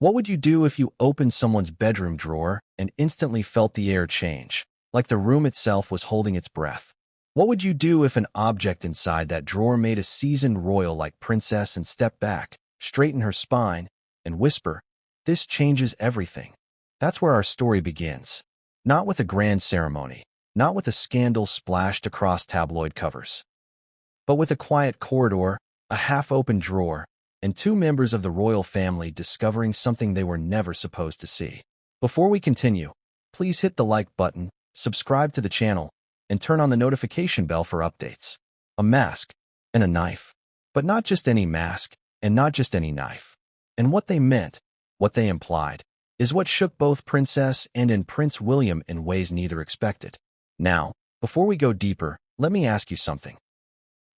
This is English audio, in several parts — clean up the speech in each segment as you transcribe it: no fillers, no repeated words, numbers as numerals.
What would you do if you opened someone's bedroom drawer and instantly felt the air change, like the room itself was holding its breath? What would you do if an object inside that drawer made a seasoned royal like princess and step back, straighten her spine, and whisper, "This changes everything"? That's where our story begins. Not with a grand ceremony, not with a scandal splashed across tabloid covers, but with a quiet corridor, a half-open drawer, and two members of the royal family discovering something they were never supposed to see. Before we continue, please hit the like button, subscribe to the channel, and turn on the notification bell for updates. A mask and a knife. But not just any mask, and not just any knife. And what they meant, what they implied, is what shook both Princess and Prince William in ways neither expected. Now, before we go deeper, let me ask you something.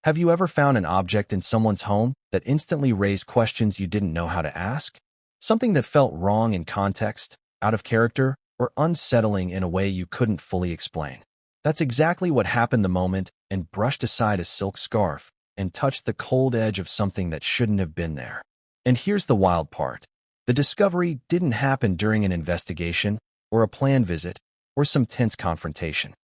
Have you ever found an object in someone's home that instantly raised questions you didn't know how to ask? Something that felt wrong in context, out of character, or unsettling in a way you couldn't fully explain? That's exactly what happened the moment and brushed aside a silk scarf and touched the cold edge of something that shouldn't have been there. And here's the wild part. The discovery didn't happen during an investigation or a planned visit or some tense confrontation.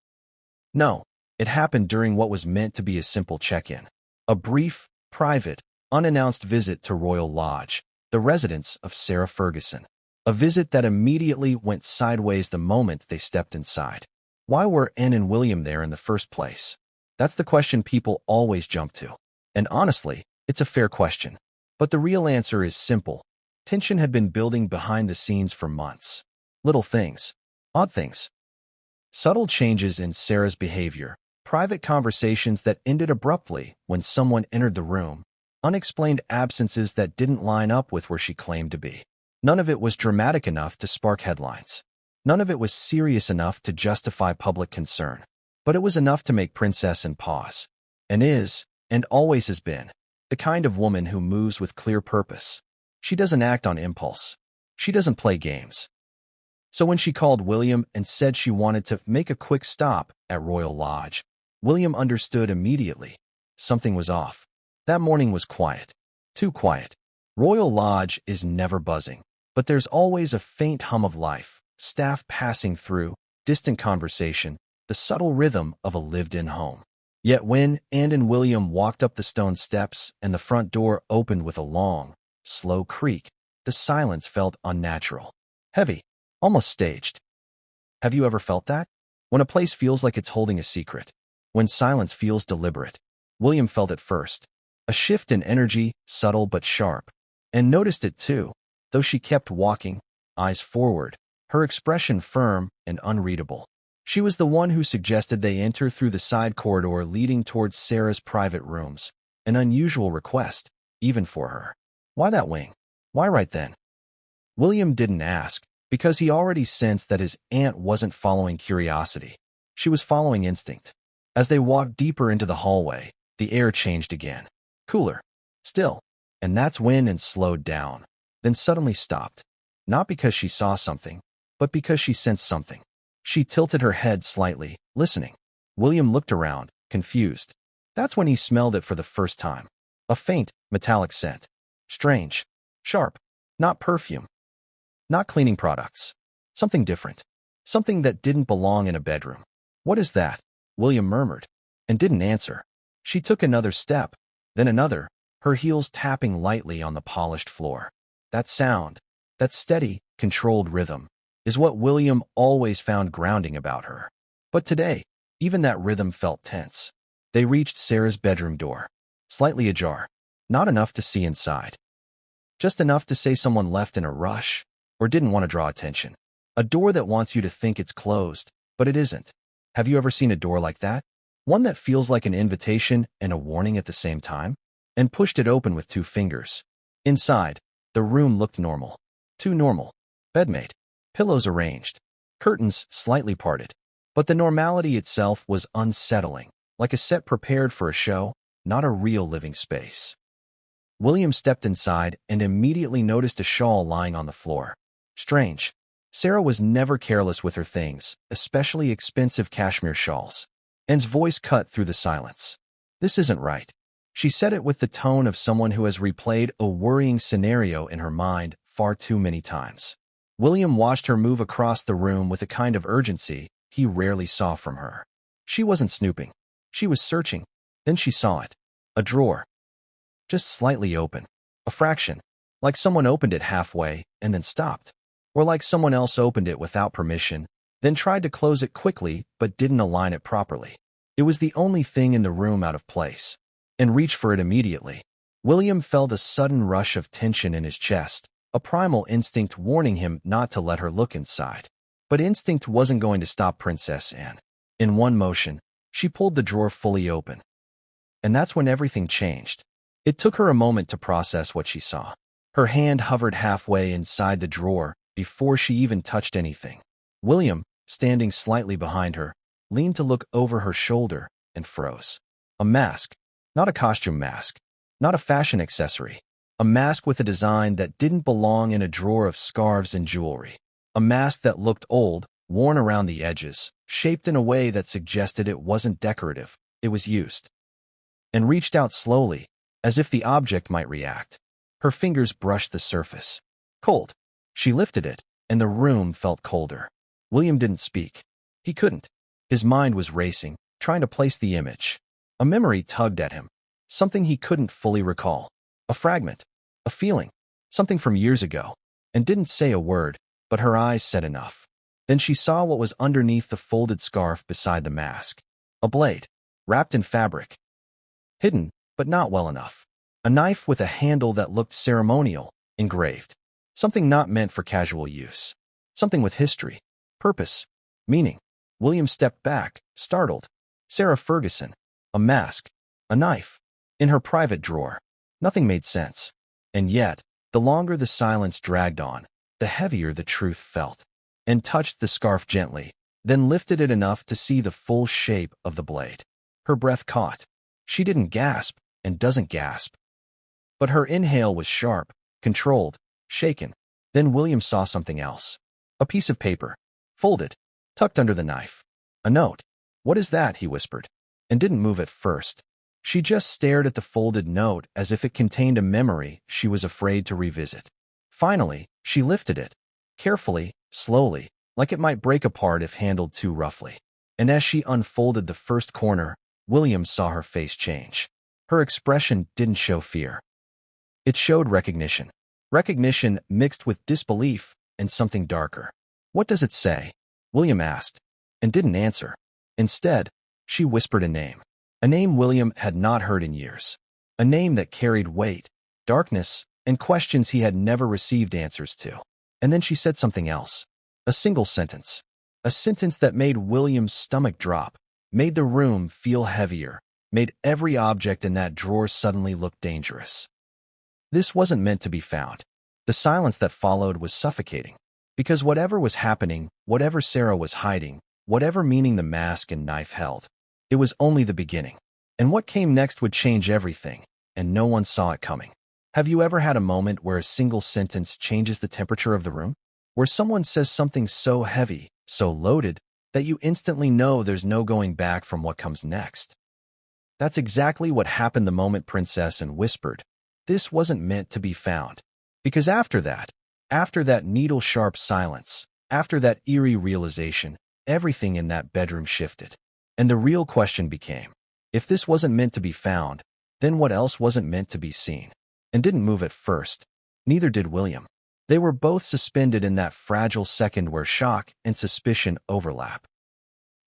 No, it happened during what was meant to be a simple check-in. A brief, private, unannounced visit to Royal Lodge, the residence of Sarah Ferguson. A visit that immediately went sideways the moment they stepped inside. Why were Anne and William there in the first place? That's the question people always jump to. And honestly, it's a fair question. But the real answer is simple. Tension had been building behind the scenes for months. Little things. Odd things. Subtle changes in Sarah's behavior. Private conversations that ended abruptly when someone entered the room. Unexplained absences that didn't line up with where she claimed to be. None of it was dramatic enough to spark headlines. None of it was serious enough to justify public concern. But it was enough to make Princess pause. And is, and always has been, the kind of woman who moves with clear purpose. She doesn't act on impulse. She doesn't play games. So when she called William and said she wanted to make a quick stop at Royal Lodge, William understood immediately. Something was off. That morning was quiet. Too quiet. Royal Lodge is never buzzing, but there's always a faint hum of life, staff passing through, distant conversation, the subtle rhythm of a lived-in home. Yet when Anne and William walked up the stone steps and the front door opened with a long, slow creak, the silence felt unnatural. Heavy. Almost staged. Have you ever felt that? When a place feels like it's holding a secret. When silence feels deliberate. William felt it first. A shift in energy, subtle but sharp. And noticed it too, though she kept walking, eyes forward, her expression firm and unreadable. She was the one who suggested they enter through the side corridor leading towards Sarah's private rooms. An unusual request, even for her. Why that wing? Why right then? William didn't ask, because he already sensed that his aunt wasn't following curiosity. She was following instinct. As they walked deeper into the hallway, the air changed again. Cooler. Still. And that's when it slowed down. Then suddenly stopped. Not because she saw something, but because she sensed something. She tilted her head slightly, listening. William looked around, confused. That's when he smelled it for the first time. A faint, metallic scent. Strange. Sharp. Not perfume. Not cleaning products. Something different. Something that didn't belong in a bedroom. "What is that?" William murmured, and didn't answer. She took another step, then another, her heels tapping lightly on the polished floor. That sound, that steady, controlled rhythm, is what William always found grounding about her. But today, even that rhythm felt tense. They reached Sarah's bedroom door, slightly ajar, not enough to see inside. Just enough to say someone left in a rush, or didn't want to draw attention. A door that wants you to think it's closed, but it isn't. Have you ever seen a door like that? One that feels like an invitation and a warning at the same time? And pushed it open with two fingers. Inside, the room looked normal. Too normal. Bedmate. Pillows arranged. Curtains slightly parted. But the normality itself was unsettling, like a set prepared for a show, not a real living space. William stepped inside and immediately noticed a shawl lying on the floor. Strange. Sarah was never careless with her things, especially expensive cashmere shawls. Anne's voice cut through the silence. "This isn't right." She said it with the tone of someone who has replayed a worrying scenario in her mind far too many times. William watched her move across the room with a kind of urgency he rarely saw from her. She wasn't snooping. She was searching. Then she saw it. A drawer. Just slightly open. A fraction. Like someone opened it halfway and then stopped. Or like someone else opened it without permission, then tried to close it quickly but didn't align it properly. It was the only thing in the room out of place, and reached for it immediately. William felt a sudden rush of tension in his chest, a primal instinct warning him not to let her look inside. But instinct wasn't going to stop Princess Anne. In one motion, she pulled the drawer fully open. And that's when everything changed. It took her a moment to process what she saw. Her hand hovered halfway inside the drawer before she even touched anything. William, standing slightly behind her, leaned to look over her shoulder and froze. A mask. Not a costume mask. Not a fashion accessory. A mask with a design that didn't belong in a drawer of scarves and jewelry. A mask that looked old, worn around the edges, shaped in a way that suggested it wasn't decorative, it was used. And reached out slowly, as if the object might react. Her fingers brushed the surface. Cold. She lifted it, and the room felt colder. William didn't speak. He couldn't. His mind was racing, trying to place the image. A memory tugged at him. Something he couldn't fully recall. A fragment. A feeling. Something from years ago. And didn't say a word, but her eyes said enough. Then she saw what was underneath the folded scarf beside the mask. A blade. Wrapped in fabric. Hidden, but not well enough. A knife with a handle that looked ceremonial, engraved. Something not meant for casual use. Something with history, purpose, meaning. William stepped back, startled. Sarah Ferguson. A mask. A knife. In her private drawer. Nothing made sense. And yet, the longer the silence dragged on, the heavier the truth felt. And touched the scarf gently, then lifted it enough to see the full shape of the blade. Her breath caught. She didn't gasp, and doesn't gasp. But her inhale was sharp, controlled, shaken. Then William saw something else. A piece of paper. Folded. Tucked under the knife. A note. "What is that?" he whispered. And didn't move at first. She just stared at the folded note as if it contained a memory she was afraid to revisit. Finally, she lifted it. Carefully, slowly, like it might break apart if handled too roughly. And as she unfolded the first corner, William saw her face change. Her expression didn't show fear. It showed recognition. Recognition mixed with disbelief and something darker. "What does it say?" William asked, and didn't answer. Instead, she whispered a name. A name William had not heard in years. A name that carried weight, darkness, and questions he had never received answers to. And then she said something else. A single sentence. A sentence that made William's stomach drop, made the room feel heavier, made every object in that drawer suddenly look dangerous. This wasn't meant to be found. The silence that followed was suffocating. Because whatever was happening, whatever Sarah was hiding, whatever meaning the mask and knife held, it was only the beginning. And what came next would change everything, and no one saw it coming. Have you ever had a moment where a single sentence changes the temperature of the room? Where someone says something so heavy, so loaded, that you instantly know there's no going back from what comes next? That's exactly what happened the moment Princess Anne whispered, "This wasn't meant to be found." Because after that needle-sharp silence, after that eerie realization, everything in that bedroom shifted. And the real question became, if this wasn't meant to be found, then what else wasn't meant to be seen? And didn't move at first. Neither did William. They were both suspended in that fragile second where shock and suspicion overlap.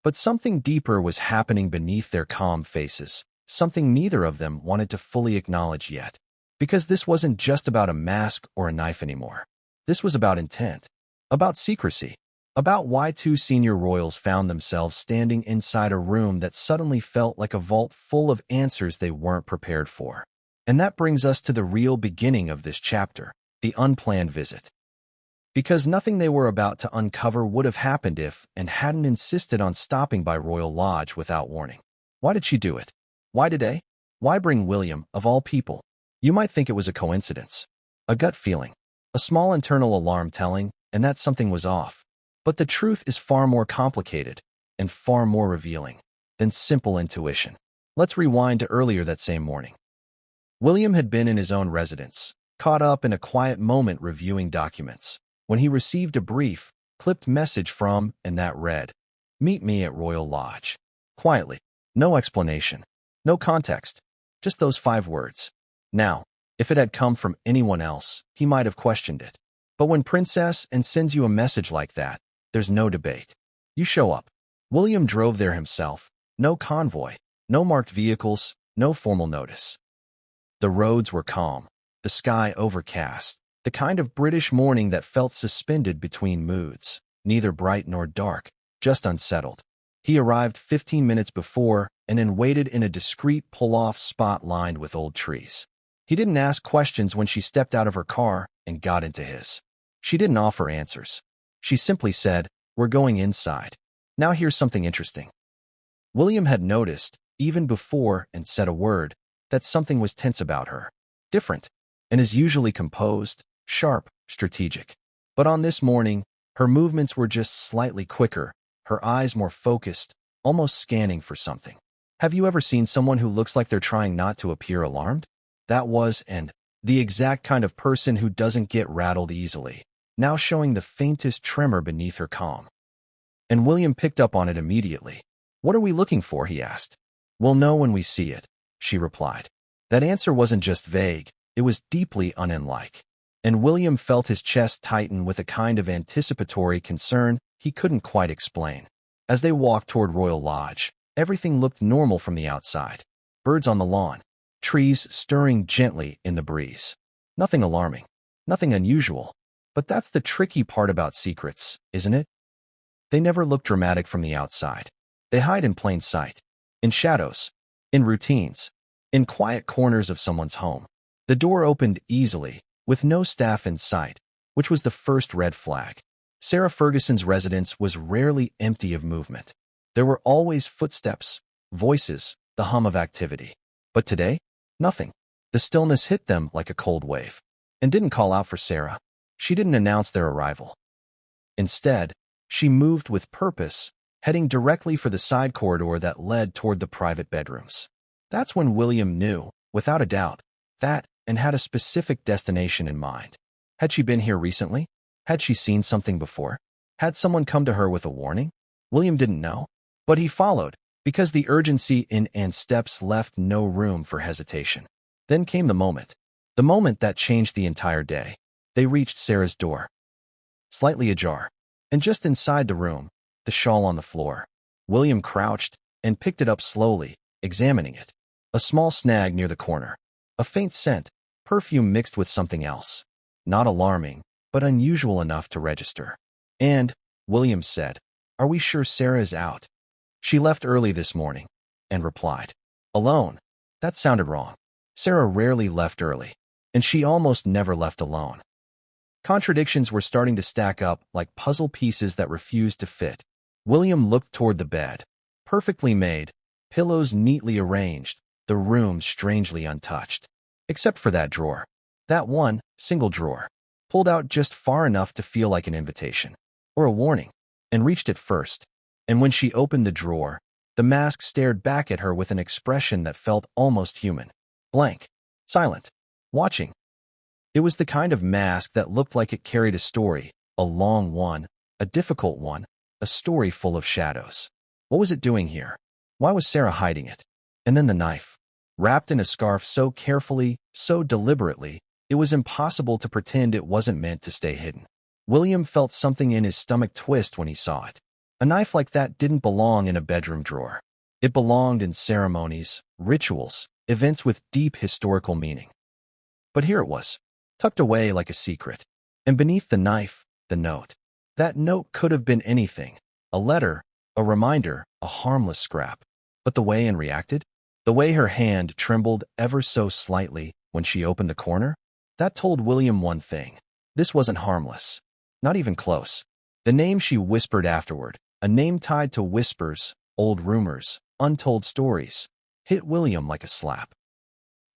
But something deeper was happening beneath their calm faces, something neither of them wanted to fully acknowledge yet. Because this wasn't just about a mask or a knife anymore. This was about intent, about secrecy, about why two senior royals found themselves standing inside a room that suddenly felt like a vault full of answers they weren't prepared for. And that brings us to the real beginning of this chapter, the unplanned visit. Because nothing they were about to uncover would have happened if Anne hadn't insisted on stopping by Royal Lodge without warning. Why did she do it? Why today? Why bring William, of all people? You might think it was a coincidence, a gut feeling, a small internal alarm telling, and that something was off. But the truth is far more complicated and far more revealing than simple intuition. Let's rewind to earlier that same morning. William had been in his own residence, caught up in a quiet moment reviewing documents, when he received a brief, clipped message from, and that read, "Meet me at Royal Lodge." Quietly. No explanation. No context. Just those 5 words. Now, if it had come from anyone else, he might have questioned it. But when Princess and sends you a message like that, there's no debate. You show up. William drove there himself. No convoy. No marked vehicles. No formal notice. The roads were calm. The sky overcast. The kind of British morning that felt suspended between moods. Neither bright nor dark. Just unsettled. He arrived 15 minutes before and then waited in a discreet pull-off spot lined with old trees. He didn't ask questions when she stepped out of her car and got into his. She didn't offer answers. She simply said, "We're going inside. Now here's something interesting." William had noticed, even before and said a word, that something was tense about her. Different, and is usually composed, sharp, strategic. But on this morning, her movements were just slightly quicker, her eyes more focused, almost scanning for something. Have you ever seen someone who looks like they're trying not to appear alarmed? That was, and the exact kind of person who doesn't get rattled easily, now showing the faintest tremor beneath her calm. And William picked up on it immediately. "What are we looking for?" he asked. "We'll know when we see it," she replied. That answer wasn't just vague, it was deeply unlike. And William felt his chest tighten with a kind of anticipatory concern he couldn't quite explain. As they walked toward Royal Lodge, everything looked normal from the outside. Birds on the lawn, trees stirring gently in the breeze. Nothing alarming, nothing unusual. But that's the tricky part about secrets, isn't it? They never look dramatic from the outside. They hide in plain sight, in shadows, in routines, in quiet corners of someone's home. The door opened easily, with no staff in sight, which was the first red flag. Sarah Ferguson's residence was rarely empty of movement. There were always footsteps, voices, the hum of activity. But today, nothing. The stillness hit them like a cold wave, and didn't call out for Sarah. She didn't announce their arrival. Instead, she moved with purpose, heading directly for the side corridor that led toward the private bedrooms. That's when William knew, without a doubt, that and had a specific destination in mind. Had she been here recently? Had she seen something before? Had someone come to her with a warning? William didn't know, but he followed, because the urgency in Anne's steps left no room for hesitation. Then came the moment that changed the entire day. They reached Sarah's door, slightly ajar, and just inside the room, the shawl on the floor. William crouched and picked it up slowly, examining it. A small snag near the corner. A faint scent, perfume mixed with something else. Not alarming, but unusual enough to register. "And," William said, "are we sure Sarah is out?" "She left early this morning," Anne replied. "Alone?" That sounded wrong. Sarah rarely left early, and she almost never left alone. Contradictions were starting to stack up like puzzle pieces that refused to fit. William looked toward the bed. Perfectly made, pillows neatly arranged, the room strangely untouched. Except for that drawer. That one, single drawer. Pulled out just far enough to feel like an invitation. Or a warning. And reached it first. And when she opened the drawer, the mask stared back at her with an expression that felt almost human. Blank. Silent. Watching. It was the kind of mask that looked like it carried a story, a long one, a difficult one, a story full of shadows. What was it doing here? Why was Sarah hiding it? And then the knife. Wrapped in a scarf so carefully, so deliberately, it was impossible to pretend it wasn't meant to stay hidden. William felt something in his stomach twist when he saw it. A knife like that didn't belong in a bedroom drawer. It belonged in ceremonies, rituals, events with deep historical meaning. But here it was, tucked away like a secret. And beneath the knife, the note. That note could have been anything. A letter, a reminder, a harmless scrap. But the way Anne reacted? The way her hand trembled ever so slightly when she opened the corner? That told William one thing. This wasn't harmless. Not even close. The name she whispered afterward, a name tied to whispers, old rumors, untold stories, hit William like a slap.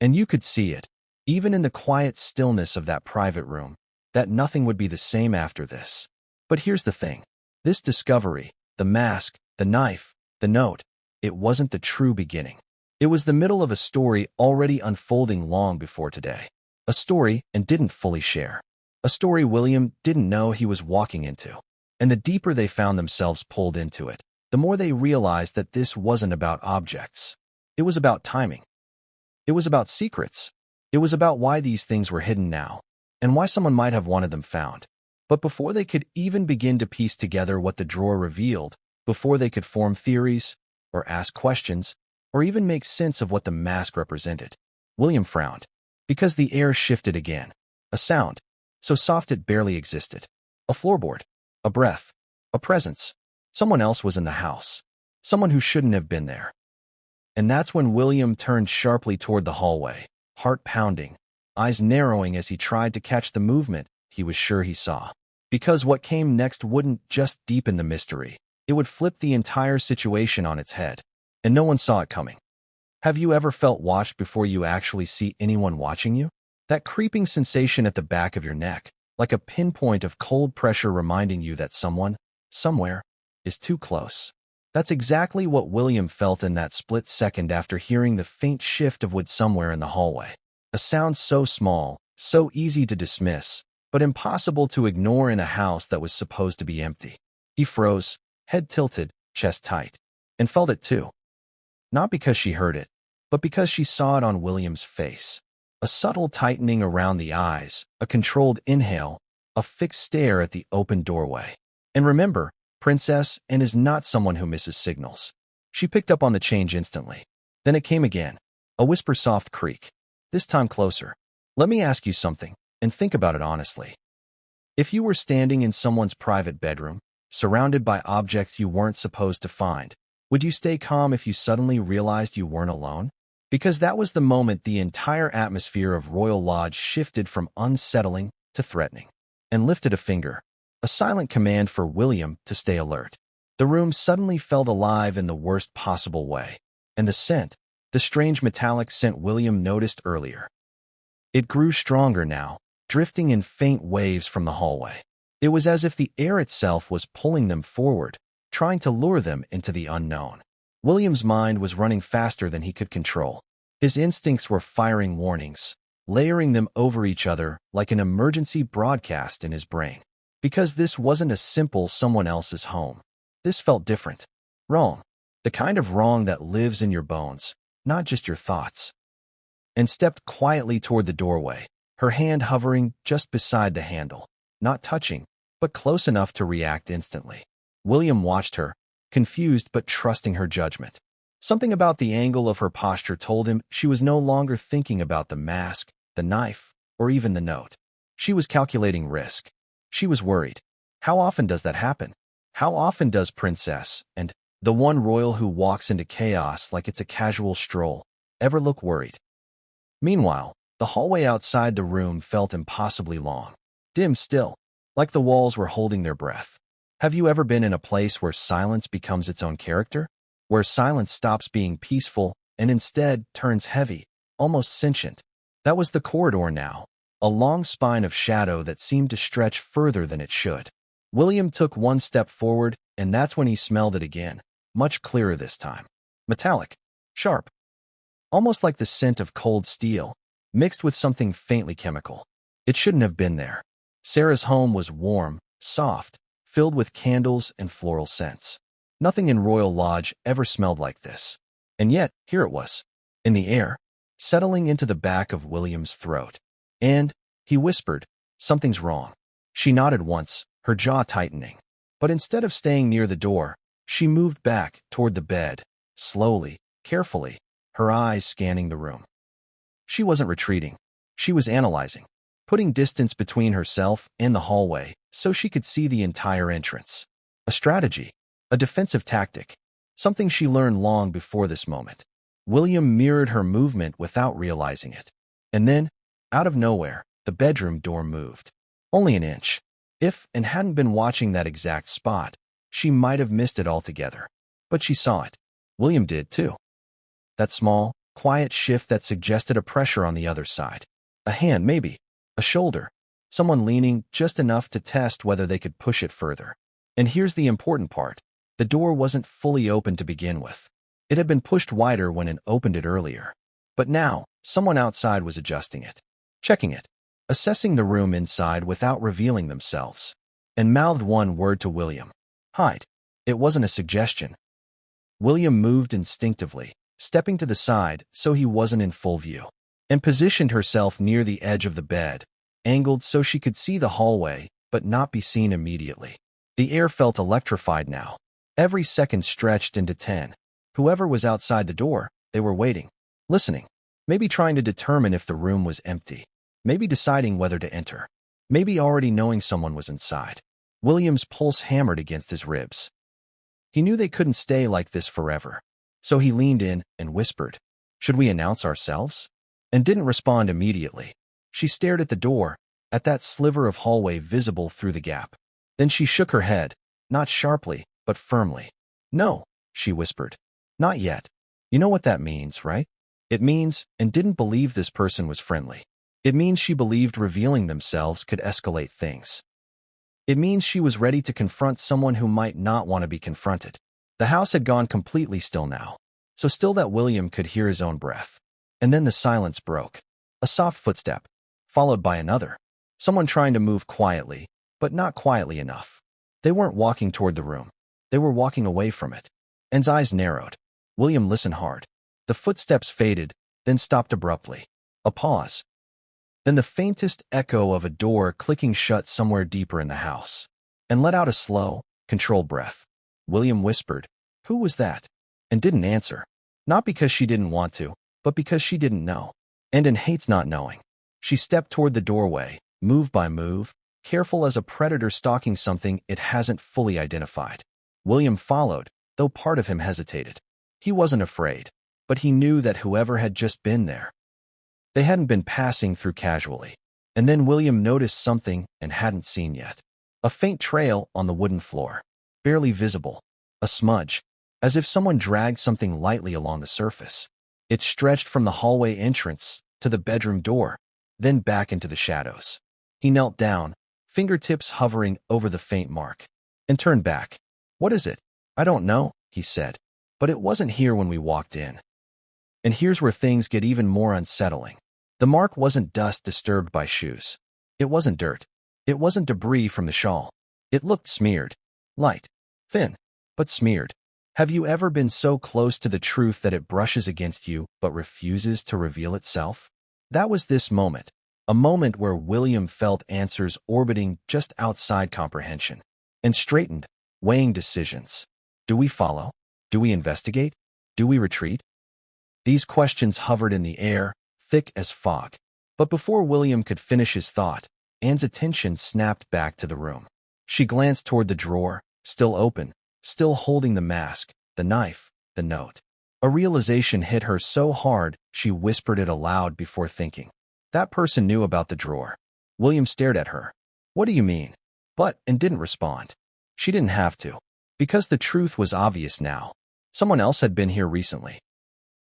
And you could see it, even in the quiet stillness of that private room, that nothing would be the same after this. But here's the thing. This discovery, the mask, the knife, the note, it wasn't the true beginning. It was the middle of a story already unfolding long before today. A story and didn't fully share. A story William didn't know he was walking into. And the deeper they found themselves pulled into it, the more they realized that this wasn't about objects. It was about timing. It was about secrets. It was about why these things were hidden now, and why someone might have wanted them found. But before they could even begin to piece together what the drawer revealed, before they could form theories, or ask questions, or even make sense of what the mask represented, William frowned, because the air shifted again. A sound, so soft it barely existed. A floorboard, a breath, a presence. Someone else was in the house. Someone who shouldn't have been there. And that's when William turned sharply toward the hallway, heart pounding, eyes narrowing as he tried to catch the movement he was sure he saw. Because what came next wouldn't just deepen the mystery. It would flip the entire situation on its head. And no one saw it coming. Have you ever felt watched before you actually see anyone watching you? That creeping sensation at the back of your neck, like a pinpoint of cold pressure reminding you that someone, somewhere, is too close. That's exactly what William felt in that split second after hearing the faint shift of wood somewhere in the hallway. A sound so small, so easy to dismiss, but impossible to ignore in a house that was supposed to be empty. He froze, head tilted, chest tight, and felt it too. Not because she heard it, but because she saw it on William's face. A subtle tightening around the eyes, a controlled inhale, a fixed stare at the open doorway. And remember, Princess and is not someone who misses signals. She picked up on the change instantly. Then it came again, a whisper-soft creak, this time closer. Let me ask you something, and think about it honestly. If you were standing in someone's private bedroom, surrounded by objects you weren't supposed to find, would you stay calm if you suddenly realized you weren't alone? Because that was the moment the entire atmosphere of Royal Lodge shifted from unsettling to threatening, and lifted a finger. A silent command for William to stay alert. The room suddenly felt alive in the worst possible way. And the scent, the strange metallic scent William noticed earlier. It grew stronger now, drifting in faint waves from the hallway. It was as if the air itself was pulling them forward, trying to lure them into the unknown. William's mind was running faster than he could control. His instincts were firing warnings, layering them over each other like an emergency broadcast in his brain. Because this wasn't a simple someone else's home. This felt different. Wrong. The kind of wrong that lives in your bones, not just your thoughts. And stepped quietly toward the doorway, her hand hovering just beside the handle, not touching, but close enough to react instantly. William watched her, confused but trusting her judgment. Something about the angle of her posture told him she was no longer thinking about the mask, the knife, or even the note. She was calculating risk. She was worried. How often does that happen? How often does Princess, and the one royal who walks into chaos like it's a casual stroll, ever look worried? Meanwhile, the hallway outside the room felt impossibly long, dim still, like the walls were holding their breath. Have you ever been in a place where silence becomes its own character? Where silence stops being peaceful and instead turns heavy, almost sentient? That was the corridor now. A long spine of shadow that seemed to stretch further than it should. William took one step forward, and that's when he smelled it again, much clearer this time. Metallic, sharp, almost like the scent of cold steel, mixed with something faintly chemical. It shouldn't have been there. Sarah's home was warm, soft, filled with candles and floral scents. Nothing in Royal Lodge ever smelled like this. And yet, here it was, in the air, settling into the back of William's throat. And, he whispered, something's wrong. She nodded once, her jaw tightening. But instead of staying near the door, she moved back toward the bed, slowly, carefully, her eyes scanning the room. She wasn't retreating. She was analyzing, putting distance between herself and the hallway so she could see the entire entrance. A strategy, a defensive tactic, something she learned long before this moment. William mirrored her movement without realizing it. And then, out of nowhere, the bedroom door moved. Only an inch. If and hadn't been watching that exact spot, she might have missed it altogether. But she saw it. William did too. That small, quiet shift that suggested a pressure on the other side. A hand, maybe. A shoulder. Someone leaning just enough to test whether they could push it further. And here's the important part. The door wasn't fully open to begin with. It had been pushed wider when it opened it earlier. But now, someone outside was adjusting it. checking it, assessing the room inside without revealing themselves, and mouthed one word to William. Hide. It wasn't a suggestion. William moved instinctively, stepping to the side so he wasn't in full view, and positioned herself near the edge of the bed, angled so she could see the hallway but not be seen immediately. The air felt electrified now. Every second stretched into 10. Whoever was outside the door, they were waiting, listening, maybe trying to determine if the room was empty, maybe deciding whether to enter, maybe already knowing someone was inside. William's pulse hammered against his ribs. He knew they couldn't stay like this forever, so he leaned in and whispered, "Should we announce ourselves?" And didn't respond immediately. She stared at the door, at that sliver of hallway visible through the gap. Then she shook her head, not sharply, but firmly. "No," she whispered. "Not yet. You know what that means, right? It means," and didn't believe this person was friendly. "It means she believed revealing themselves could escalate things. It means she was ready to confront someone who might not want to be confronted." The house had gone completely still now, so still that William could hear his own breath. And then the silence broke. A soft footstep, followed by another. Someone trying to move quietly, but not quietly enough. They weren't walking toward the room. They were walking away from it. Anne's eyes narrowed. William listened hard. The footsteps faded, then stopped abruptly. A pause. Then the faintest echo of a door clicking shut somewhere deeper in the house. And let out a slow, controlled breath. William whispered, "Who was that?" And didn't answer. Not because she didn't want to, but because she didn't know. And Anne hates not knowing. She stepped toward the doorway, move by move, careful as a predator stalking something it hasn't fully identified. William followed, though part of him hesitated. He wasn't afraid, but he knew that whoever had just been there, they hadn't been passing through casually. And then William noticed something and hadn't seen yet. A faint trail on the wooden floor, barely visible. A smudge, as if someone dragged something lightly along the surface. It stretched from the hallway entrance to the bedroom door, then back into the shadows. He knelt down, fingertips hovering over the faint mark, and turned back. "What is it?" "I don't know," he said, "but it wasn't here when we walked in." And here's where things get even more unsettling. The mark wasn't dust disturbed by shoes. It wasn't dirt. It wasn't debris from the shawl. It looked smeared. Light. Thin. But smeared. Have you ever been so close to the truth that it brushes against you but refuses to reveal itself? That was this moment. A moment where William felt answers orbiting just outside comprehension. And straightened, weighing decisions. Do we follow? Do we investigate? Do we retreat? These questions hovered in the air, thick as fog. But before William could finish his thought, Anne's attention snapped back to the room. She glanced toward the drawer, still open, still holding the mask, the knife, the note. A realization hit her so hard she whispered it aloud before thinking. That person knew about the drawer. William stared at her. "What do you mean?" And didn't respond. She didn't have to, because the truth was obvious now. Someone else had been here recently.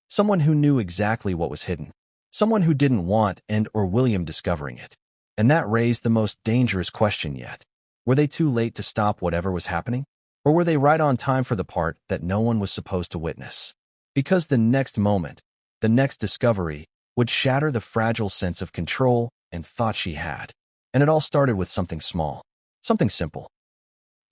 Someone who knew exactly what was hidden. Someone who didn't want or William discovering it. And that raised the most dangerous question yet. Were they too late to stop whatever was happening? Or were they right on time for the part that no one was supposed to witness? Because the next moment, the next discovery, would shatter the fragile sense of control and thought she had. And it all started with something small. Something simple.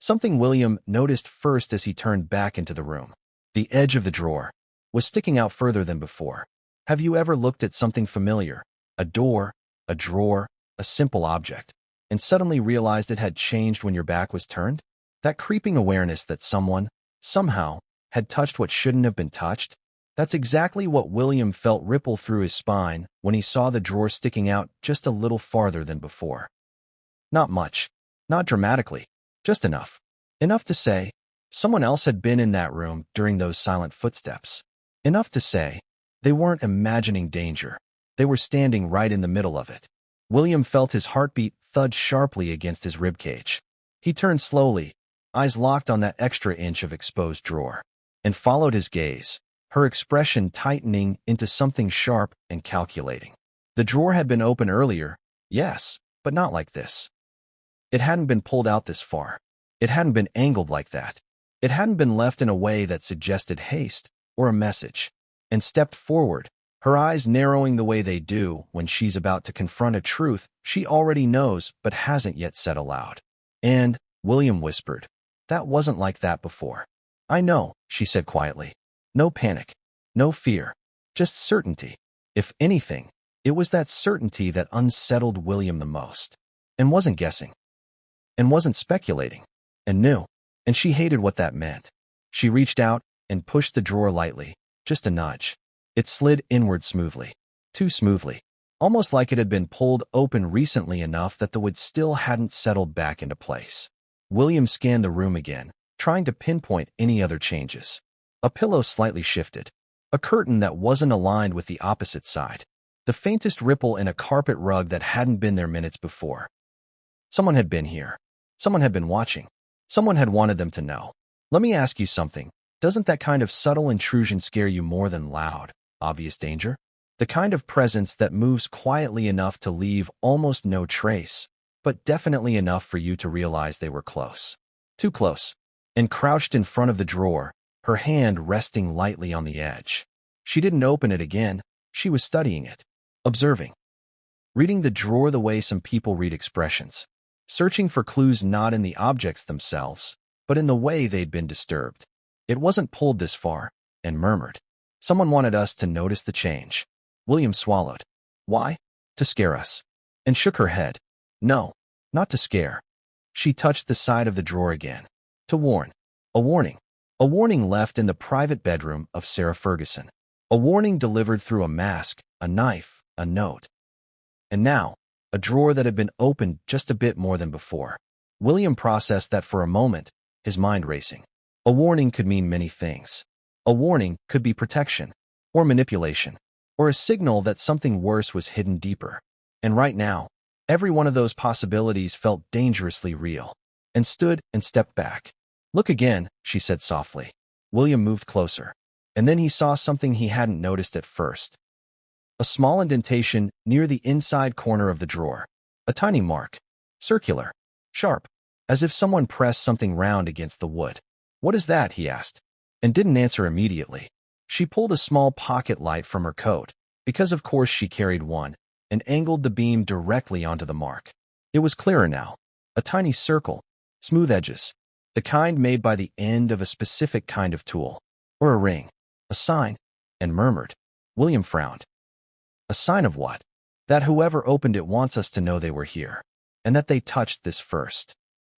Something William noticed first as he turned back into the room. The edge of the drawer was sticking out further than before. Have you ever looked at something familiar, a door, a drawer, a simple object, and suddenly realized it had changed when your back was turned? That creeping awareness that someone, somehow, had touched what shouldn't have been touched? That's exactly what William felt ripple through his spine when he saw the drawer sticking out just a little farther than before. Not much, not dramatically, just enough. Enough to say, someone else had been in that room during those silent footsteps. Enough to say, they weren't imagining danger. They were standing right in the middle of it. William felt his heartbeat thud sharply against his ribcage. He turned slowly, eyes locked on that extra inch of exposed drawer, and followed his gaze, her expression tightening into something sharp and calculating. The drawer had been open earlier, yes, but not like this. It hadn't been pulled out this far. It hadn't been angled like that. It hadn't been left in a way that suggested haste or a message. And stepped forward, her eyes narrowing the way they do when she's about to confront a truth she already knows but hasn't yet said aloud. And, William whispered, that wasn't like that before. I know, she said quietly. No panic. No fear. Just certainty. If anything, it was that certainty that unsettled William the most. And wasn't guessing. And wasn't speculating. And knew. And she hated what that meant. She reached out and pushed the drawer lightly, just a nudge. It slid inward smoothly. Too smoothly. Almost like it had been pulled open recently enough that the wood still hadn't settled back into place. William scanned the room again, trying to pinpoint any other changes. A pillow slightly shifted. A curtain that wasn't aligned with the opposite side. The faintest ripple in a carpet rug that hadn't been there minutes before. Someone had been here. Someone had been watching. Someone had wanted them to know. Let me ask you something. Doesn't that kind of subtle intrusion scare you more than loud, obvious danger? The kind of presence that moves quietly enough to leave almost no trace, but definitely enough for you to realize they were close. Too close. And crouched in front of the drawer, her hand resting lightly on the edge. She didn't open it again. She was studying it. Observing. Reading the drawer the way some people read expressions. Searching for clues not in the objects themselves, but in the way they'd been disturbed. It wasn't pulled this far, and murmured. Someone wanted us to notice the change. William swallowed. Why? To scare us. And shook her head. No, not to scare. She touched the side of the drawer again. To warn. A warning. A warning left in the private bedroom of Sarah Ferguson. A warning delivered through a mask, a knife, a note. And now, a drawer that had been opened just a bit more than before. William processed that for a moment, his mind racing. A warning could mean many things. A warning could be protection, or manipulation, or a signal that something worse was hidden deeper. And right now, every one of those possibilities felt dangerously real. And stood and stepped back. Look again, she said softly. William moved closer. And then he saw something he hadn't noticed at first. A small indentation near the inside corner of the drawer. A tiny mark. Circular. Sharp. As if someone pressed something round against the wood. What is that? He asked. And didn't answer immediately. She pulled a small pocket light from her coat, because of course she carried one, and angled the beam directly onto the mark. It was clearer now. A tiny circle. Smooth edges. The kind made by the end of a specific kind of tool. Or a ring. A sign. And murmured. William frowned. A sign of what? That whoever opened it wants us to know they were here. And that they touched this first.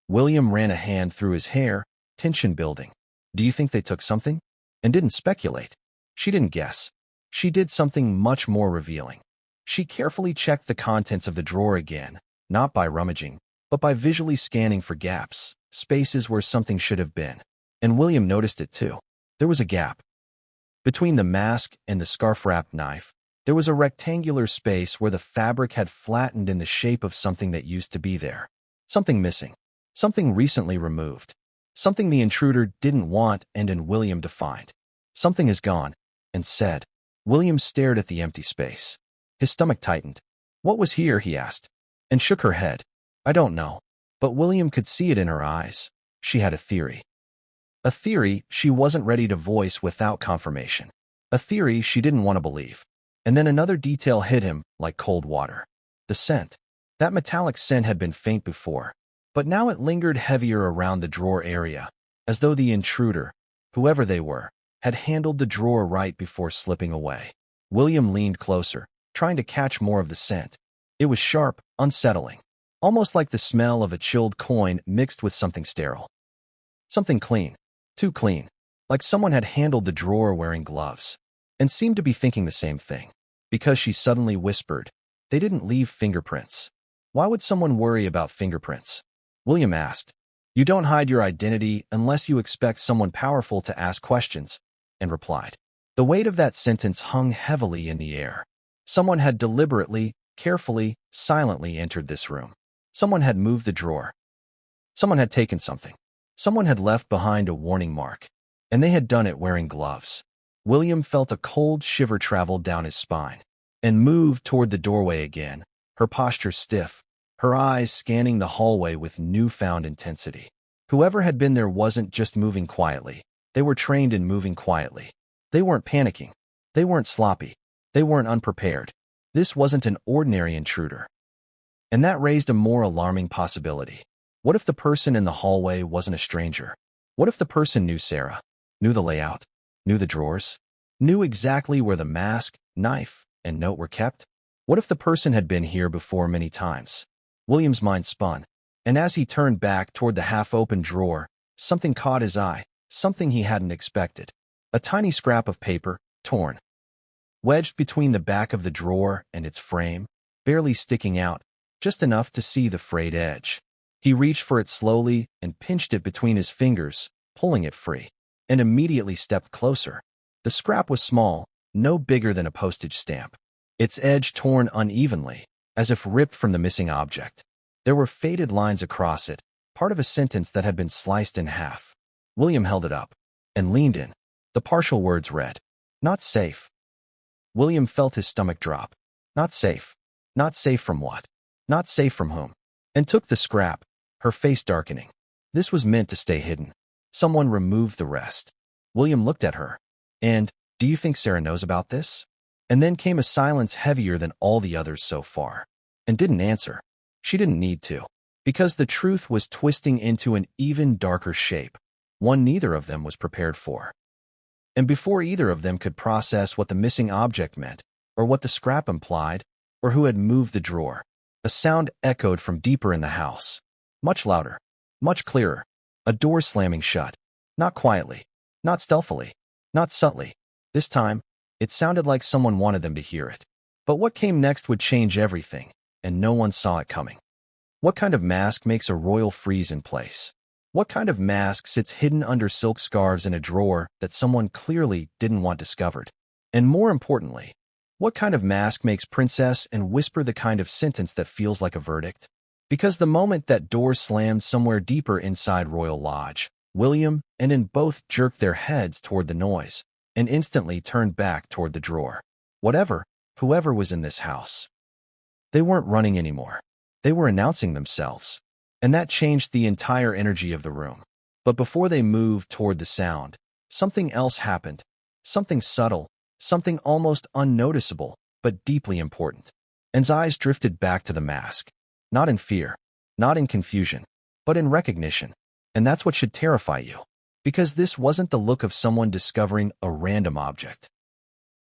William ran a hand through his hair, tension building. Do you think they took something? And didn't speculate. She didn't guess. She did something much more revealing. She carefully checked the contents of the drawer again, not by rummaging, but by visually scanning for gaps, spaces where something should have been. And William noticed it too. There was a gap. Between the mask and the scarf-wrapped knife, there was a rectangular space where the fabric had flattened in the shape of something that used to be there. Something missing. Something recently removed. Something the intruder didn't want and William defined. Something is gone, and said. William stared at the empty space. His stomach tightened. What was here? He asked, and shook her head. I don't know. But William could see it in her eyes. She had a theory. A theory she wasn't ready to voice without confirmation. A theory she didn't want to believe. And then another detail hit him like cold water. The scent. That metallic scent had been faint before, but now it lingered heavier around the drawer area, as though the intruder, whoever they were, had handled the drawer right before slipping away. William leaned closer, trying to catch more of the scent. It was sharp, unsettling, almost like the smell of a chilled coin mixed with something sterile. Something clean, too clean, like someone had handled the drawer wearing gloves, and seemed to be thinking the same thing. Because she suddenly whispered, they didn't leave fingerprints. Why would someone worry about fingerprints? William asked. You don't hide your identity unless you expect someone powerful to ask questions, and replied. The weight of that sentence hung heavily in the air. Someone had deliberately, carefully, silently entered this room. Someone had moved the drawer. Someone had taken something. Someone had left behind a warning mark, and they had done it wearing gloves. William felt a cold shiver travel down his spine, and moved toward the doorway again, her posture stiff, her eyes scanning the hallway with newfound intensity. Whoever had been there wasn't just moving quietly. They were trained in moving quietly. They weren't panicking. They weren't sloppy. They weren't unprepared. This wasn't an ordinary intruder. And that raised a more alarming possibility. What if the person in the hallway wasn't a stranger? What if the person knew Sarah, knew the layout, knew the drawers, knew exactly where the mask, knife, and note were kept? What if the person had been here before many times? William's mind spun, and as he turned back toward the half-open drawer, something caught his eye, something he hadn't expected. A tiny scrap of paper, torn, wedged between the back of the drawer and its frame, barely sticking out, just enough to see the frayed edge. He reached for it slowly and pinched it between his fingers, pulling it free, and immediately stepped closer. The scrap was small, no bigger than a postage stamp, its edge torn unevenly, as if ripped from the missing object. There were faded lines across it, part of a sentence that had been sliced in half. William held it up and leaned in. The partial words read, "Not safe." William felt his stomach drop. Not safe. Not safe from what? Not safe from whom? And took the scrap, her face darkening. This was meant to stay hidden. Someone removed the rest. William looked at her. And, do you think Sarah knows about this? And then came a silence heavier than all the others so far. And didn't answer. She didn't need to. Because the truth was twisting into an even darker shape, one neither of them was prepared for. And before either of them could process what the missing object meant, or what the scrap implied, or who had moved the drawer, a sound echoed from deeper in the house. Much louder, much clearer, a door slamming shut. Not quietly, not stealthily, not subtly. This time, it sounded like someone wanted them to hear it. But what came next would change everything, and no one saw it coming. What kind of mask makes a royal freeze in place? What kind of mask sits hidden under silk scarves in a drawer that someone clearly didn't want discovered? And more importantly, what kind of mask makes princess and whisper the kind of sentence that feels like a verdict? Because the moment that door slammed somewhere deeper inside Royal Lodge, William and In both jerked their heads toward the noise and instantly turned back toward the drawer. Whoever was in this house. They weren't running anymore. They were announcing themselves. And that changed the entire energy of the room. But before they moved toward the sound, something else happened. Something subtle, something almost unnoticeable, but deeply important. Anne's eyes drifted back to the mask. Not in fear, not in confusion, but in recognition. And that's what should terrify you. Because this wasn't the look of someone discovering a random object.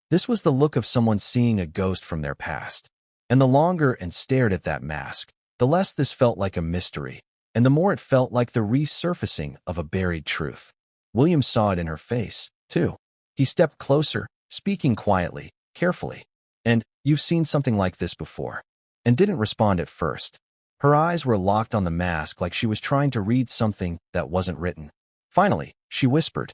This was the look of someone seeing a ghost from their past. And the longer Anne stared at that mask, the less this felt like a mystery, and the more it felt like the resurfacing of a buried truth. William saw it in her face, too. He stepped closer, speaking quietly, carefully. And, "You've seen something like this before." And didn't respond at first. Her eyes were locked on the mask like she was trying to read something that wasn't written. Finally, she whispered,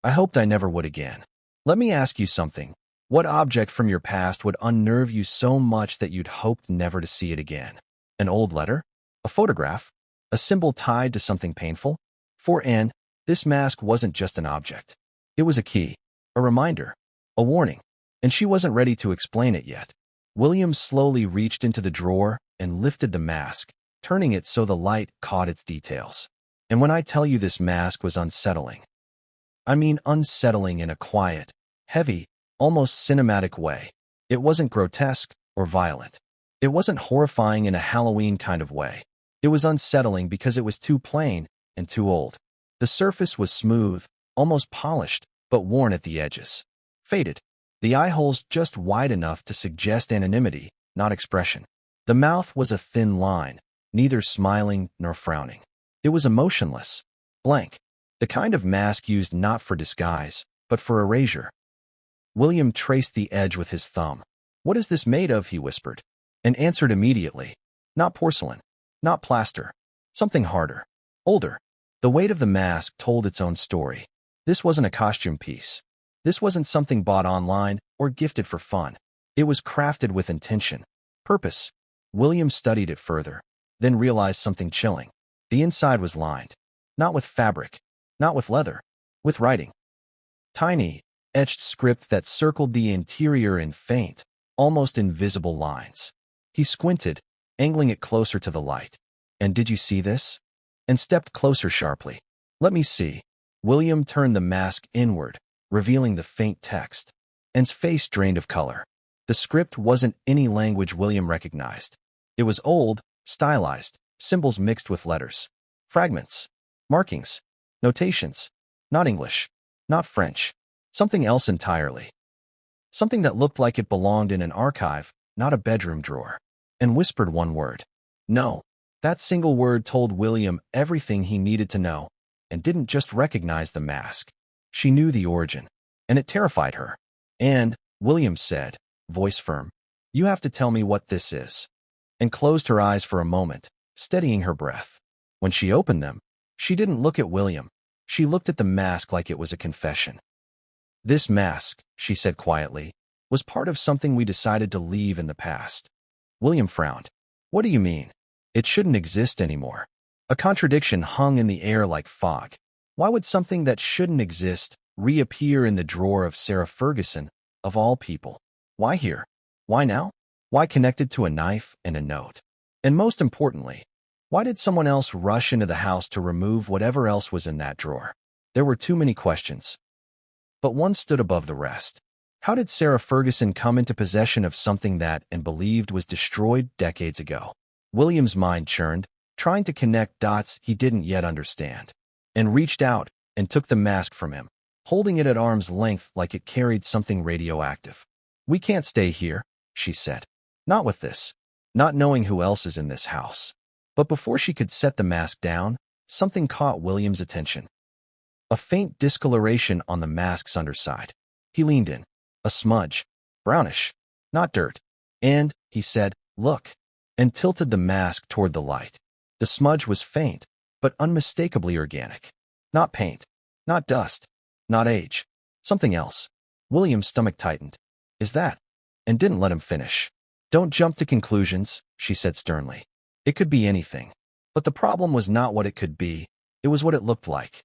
"I hoped I never would again. Let me ask you something. What object from your past would unnerve you so much that you'd hoped never to see it again? An old letter? A photograph? A symbol tied to something painful?" For Anne, this mask wasn't just an object. It was a key, a reminder, a warning, and she wasn't ready to explain it yet. William slowly reached into the drawer and lifted the mask, turning it so the light caught its details. And when I tell you this mask was unsettling, I mean unsettling in a quiet, heavy, almost cinematic way. It wasn't grotesque or violent. It wasn't horrifying in a Halloween kind of way. It was unsettling because it was too plain and too old. The surface was smooth, almost polished, but worn at the edges. Faded. The eye holes just wide enough to suggest anonymity, not expression. The mouth was a thin line, neither smiling nor frowning. It was emotionless, blank, the kind of mask used not for disguise, but for erasure. William traced the edge with his thumb. "What is this made of?" he whispered, and answered immediately. "Not porcelain, not plaster, something harder, older." The weight of the mask told its own story. This wasn't a costume piece. This wasn't something bought online or gifted for fun. It was crafted with intention, purpose. William studied it further, then realized something chilling. The inside was lined, not with fabric, not with leather, with writing. Tiny, etched script that circled the interior in faint, almost invisible lines. He squinted, angling it closer to the light. "And did you see this?" And stepped closer sharply. "Let me see." William turned the mask inward, revealing the faint text. Anne's face drained of color. The script wasn't any language William recognized. It was old, stylized, symbols mixed with letters. Fragments. Markings. Notations. Not English. Not French. Something else entirely. Something that looked like it belonged in an archive, not a bedroom drawer. Anne whispered one word. No. That single word told William everything he needed to know, and didn't just recognize the mask. She knew the origin, and it terrified her. And, William said, voice firm, you have to tell me what this is. And closed her eyes for a moment, steadying her breath. When she opened them, she didn't look at William. She looked at the mask like it was a confession. This mask, she said quietly, was part of something we decided to leave in the past. William frowned. What do you mean? It shouldn't exist anymore. A contradiction hung in the air like fog. Why would something that shouldn't exist reappear in the drawer of Sarah Ferguson, of all people? Why here? Why now? Why connected to a knife and a note? And most importantly, why did someone else rush into the house to remove whatever else was in that drawer? There were too many questions. But one stood above the rest. How did Sarah Ferguson come into possession of something that Anne believed was destroyed decades ago? William's mind churned, trying to connect dots he didn't yet understand. Anne reached out and took the mask from him, holding it at arm's length like it carried something radioactive. We can't stay here, she said. Not with this. Not knowing who else is in this house. But before she could set the mask down, something caught William's attention. A faint discoloration on the mask's underside. He leaned in. A smudge. Brownish. Not dirt. And, he said, look. And tilted the mask toward the light. The smudge was faint, but unmistakably organic. Not paint. Not dust. Not age. Something else. William's stomach tightened. Is that? And didn't let him finish. Don't jump to conclusions, she said sternly. It could be anything. But the problem was not what it could be, it was what it looked like.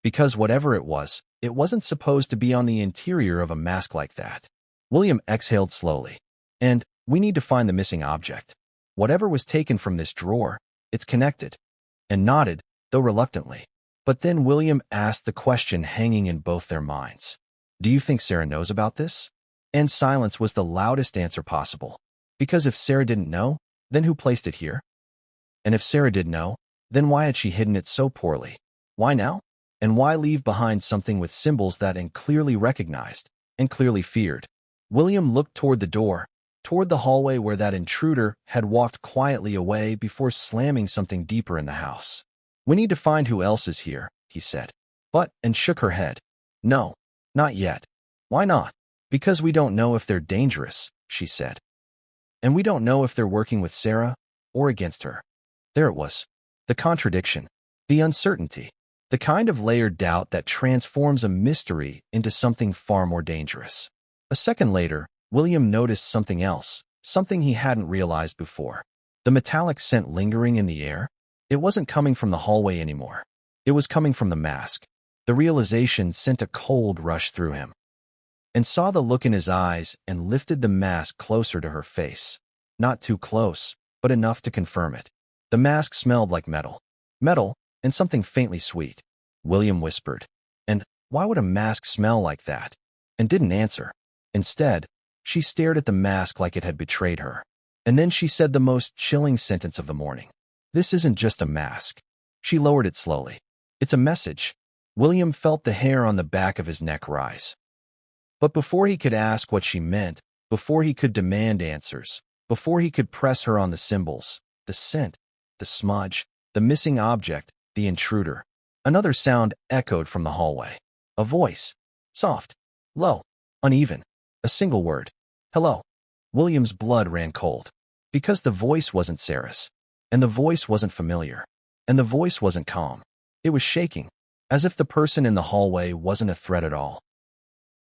Because whatever it wasn't supposed to be on the interior of a mask like that. William exhaled slowly. And, we need to find the missing object. Whatever was taken from this drawer, it's connected. And nodded, though reluctantly. But then William asked the question hanging in both their minds. Do you think Sarah knows about this? And silence was the loudest answer possible. Because if Sarah didn't know, then who placed it here? And if Sarah did know, then why had she hidden it so poorly? Why now? And why leave behind something with symbols that Anne clearly recognized, and clearly feared? William looked toward the door, toward the hallway where that intruder had walked quietly away before slamming something deeper in the house. We need to find who else is here, he said. But, Anne shook her head. No, not yet. Why not? Because we don't know if they're dangerous, she said. And we don't know if they're working with Sarah, or against her. There it was. The contradiction. The uncertainty. The kind of layered doubt that transforms a mystery into something far more dangerous. A second later, William noticed something else, something he hadn't realized before. The metallic scent lingering in the air. It wasn't coming from the hallway anymore. It was coming from the mask. The realization sent a cold rush through him. And saw the look in his eyes and lifted the mask closer to her face. Not too close, but enough to confirm it. The mask smelled like metal. Metal, and something faintly sweet. William whispered. And why would a mask smell like that? And didn't answer. Instead, she stared at the mask like it had betrayed her. And then she said the most chilling sentence of the morning. This isn't just a mask. She lowered it slowly. It's a message. William felt the hair on the back of his neck rise. But before he could ask what she meant, before he could demand answers, before he could press her on the symbols, the scent, the smudge, the missing object, the intruder, another sound echoed from the hallway. A voice. Soft. Low. Uneven. A single word. Hello. William's blood ran cold. Because the voice wasn't Sarah's. And the voice wasn't familiar. And the voice wasn't calm. It was shaking, as if the person in the hallway wasn't a threat at all.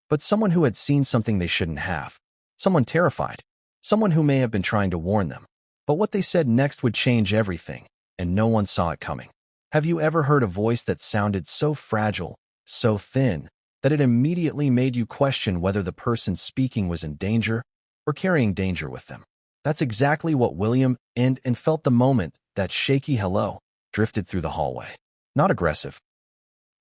But someone who had seen something they shouldn't have. Someone terrified. Someone who may have been trying to warn them. But what they said next would change everything, and no one saw it coming. Have you ever heard a voice that sounded so fragile, so thin, that it immediately made you question whether the person speaking was in danger or carrying danger with them? That's exactly what William and felt the moment that shaky hello drifted through the hallway. Not aggressive.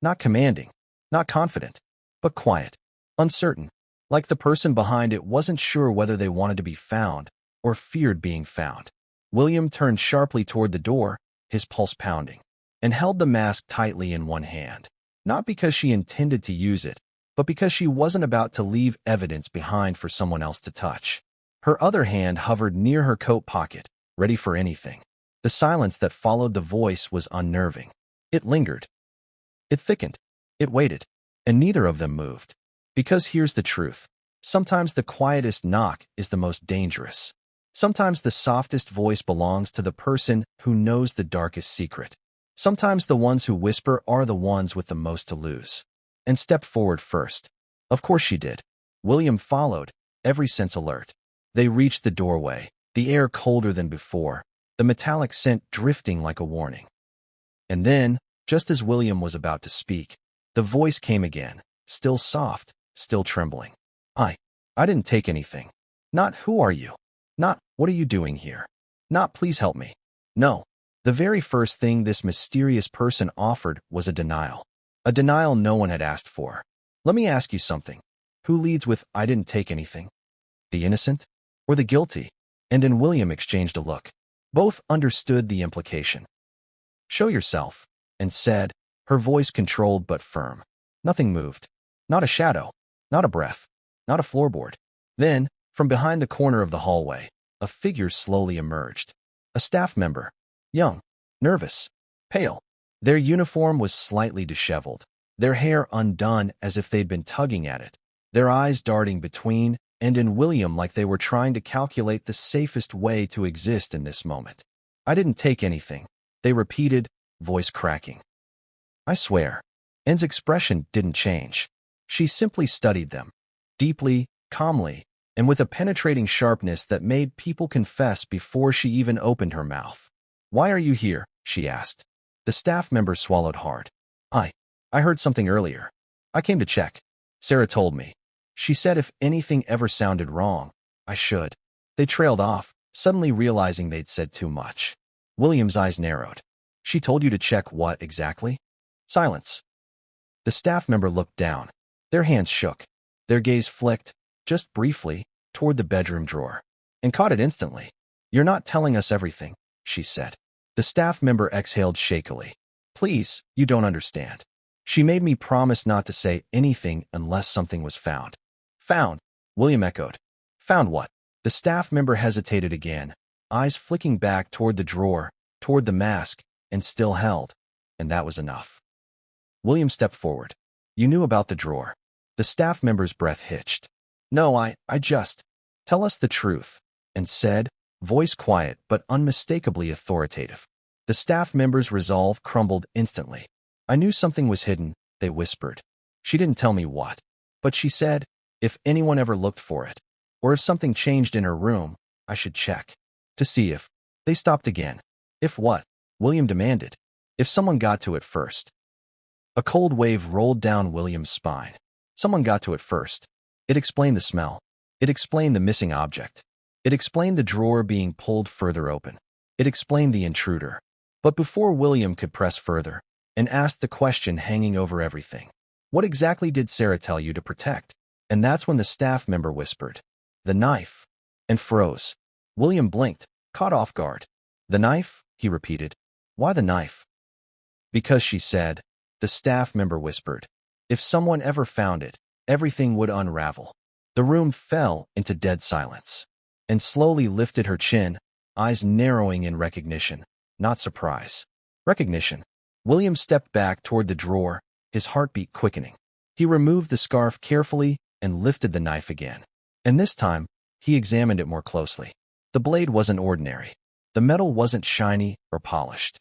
Not commanding. Not confident. But quiet. Uncertain. like the person behind it wasn't sure whether they wanted to be found or feared being found. William turned sharply toward the door, his pulse pounding, and held the mask tightly in one hand. Not because she intended to use it, but because she wasn't about to leave evidence behind for someone else to touch. Her other hand hovered near her coat pocket, ready for anything. The silence that followed the voice was unnerving. It lingered. It thickened. It waited. And neither of them moved. Because here's the truth. Sometimes the quietest knock is the most dangerous. Sometimes the softest voice belongs to the person who knows the darkest secret. Sometimes the ones who whisper are the ones with the most to lose. And stepped forward first. Of course she did. William followed, every sense alert. They reached the doorway, the air colder than before, the metallic scent drifting like a warning. And then, just as William was about to speak, the voice came again, still soft, still trembling. I didn't take anything. Not who are you? Not what are you doing here? Not please help me. No. The very first thing this mysterious person offered was a denial. A denial no one had asked for. Let me ask you something. Who leads with I didn't take anything? The innocent? Or the guilty? And William exchanged a look. Both understood the implication. Show yourself, and said, her voice controlled but firm. Nothing moved. Not a shadow. Not a breath. Not a floorboard. Then, from behind the corner of the hallway, a figure slowly emerged. A staff member. Young. Nervous. Pale. Their uniform was slightly disheveled. Their hair undone as if they'd been tugging at it. Their eyes darting between and in William like they were trying to calculate the safest way to exist in this moment. I didn't take anything, they repeated, voice cracking. I swear. Anne's expression didn't change. She simply studied them, deeply, calmly, and with a penetrating sharpness that made people confess before she even opened her mouth. Why are you here? She asked. The staff member swallowed hard. I heard something earlier. I came to check. Sarah told me. She said if anything ever sounded wrong, I should. They trailed off, suddenly realizing they'd said too much. William's eyes narrowed. She told you to check what exactly? Silence. The staff member looked down. Their hands shook. Their gaze flicked, just briefly, toward the bedroom drawer, and caught it instantly. You're not telling us everything, she said. The staff member exhaled shakily. Please, you don't understand. She made me promise not to say anything unless something was found. Found, William echoed. Found what? The staff member hesitated again, eyes flicking back toward the drawer, toward the mask, and still held. And that was enough. William stepped forward. You knew about the drawer. The staff member's breath hitched. No, I just. Tell us the truth, and said, voice quiet but unmistakably authoritative. The staff member's resolve crumbled instantly. I knew something was hidden, they whispered. She didn't tell me what, but she said, if anyone ever looked for it, or if something changed in her room, I should check. To see if. They stopped again. If what? William demanded. If someone got to it first. A cold wave rolled down William's spine. Someone got to it first. It explained the smell. It explained the missing object. It explained the drawer being pulled further open. It explained the intruder. But before William could press further, and asked the question hanging over everything. What exactly did Sarah tell you to protect? And that's when the staff member whispered, the knife, and froze. William blinked, caught off guard. The knife? He repeated. Why the knife? Because she said, the staff member whispered, if someone ever found it, everything would unravel. The room fell into dead silence, and slowly lifted her chin, eyes narrowing in recognition, not surprise. Recognition. William stepped back toward the drawer, his heartbeat quickening. He removed the scarf carefully and lifted the knife again. And this time, he examined it more closely. The blade wasn't ordinary. The metal wasn't shiny or polished.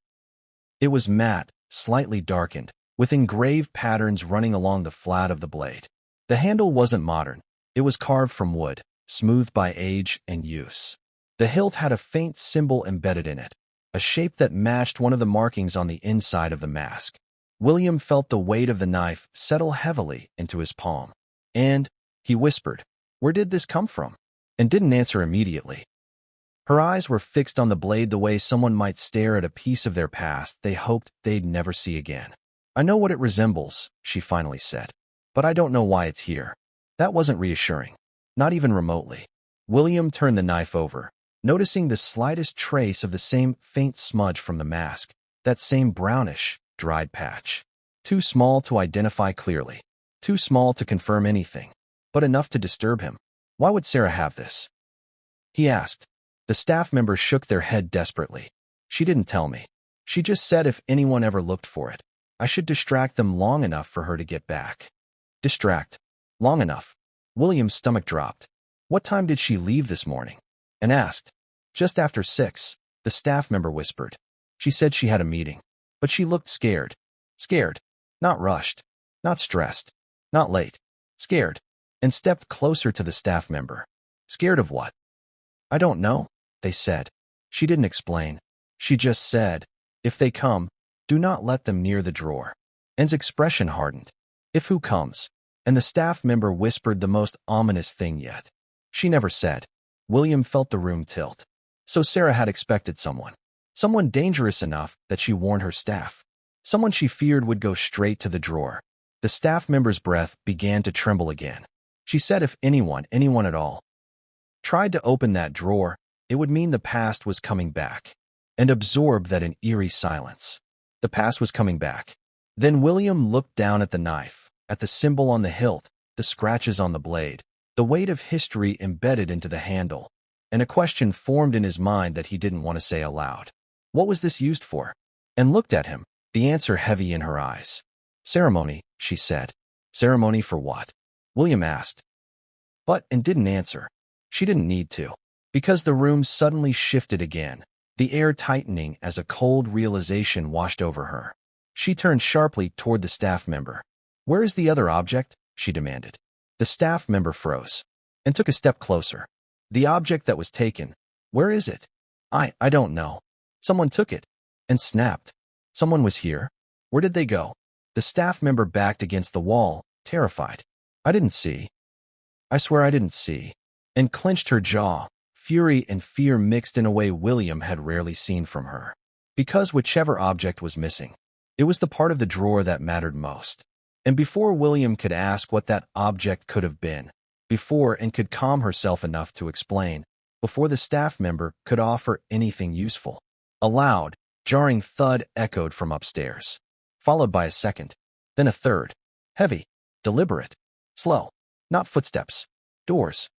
It was matte, slightly darkened, with engraved patterns running along the flat of the blade. The handle wasn't modern. It was carved from wood, smoothed by age and use. The hilt had a faint symbol embedded in it, a shape that matched one of the markings on the inside of the mask. William felt the weight of the knife settle heavily into his palm. And, he whispered, where did this come from? And didn't answer immediately. Her eyes were fixed on the blade the way someone might stare at a piece of their past they hoped they'd never see again. I know what it resembles, she finally said, but I don't know why it's here. That wasn't reassuring. Not even remotely. William turned the knife over, noticing the slightest trace of the same faint smudge from the mask, that same brownish, dried patch. Too small to identify clearly. Too small to confirm anything, but enough to disturb him. Why would Sarah have this? He asked. The staff members shook their head desperately. She didn't tell me. She just said if anyone ever looked for it, I should distract them long enough for her to get back. Distract. Long enough. William's stomach dropped. What time did she leave this morning? And asked. Just after 6, the staff member whispered. She said she had a meeting, but she looked scared. Scared. Not rushed. Not stressed. Not late. Scared. And stepped closer to the staff member. Scared of what? I don't know, they said. She didn't explain. She just said, if they come, do not let them near the drawer. Anne's expression hardened. If who comes? And the staff member whispered the most ominous thing yet. She never said. William felt the room tilt. So Sarah had expected someone. Someone dangerous enough that she warned her staff. Someone she feared would go straight to the drawer. The staff member's breath began to tremble again. She said if anyone at all, tried to open that drawer, it would mean the past was coming back. And absorbed that in eerie silence. The past was coming back. Then William looked down at the knife, at the symbol on the hilt, the scratches on the blade, the weight of history embedded into the handle, and a question formed in his mind that he didn't want to say aloud. What was this used for? And looked at him, the answer heavy in her eyes. Ceremony, she said. Ceremony for what? William asked. And didn't answer. She didn't need to. Because the room suddenly shifted again, the air tightening as a cold realization washed over her. She turned sharply toward the staff member. Where is the other object? She demanded. The staff member froze and took a step closer. The object that was taken. Where is it? I don't know. Someone took it. And snapped. Someone was here. Where did they go? The staff member backed against the wall, terrified. I didn't see. I swear I didn't see. And clenched her jaw. Fury and fear mixed in a way William had rarely seen from her. Because whichever object was missing, it was the part of the drawer that mattered most. And before William could ask what that object could have been, before and could calm herself enough to explain, before the staff member could offer anything useful, a loud, jarring thud echoed from upstairs, followed by a second, then a third, heavy, deliberate, slow, not footsteps, doors.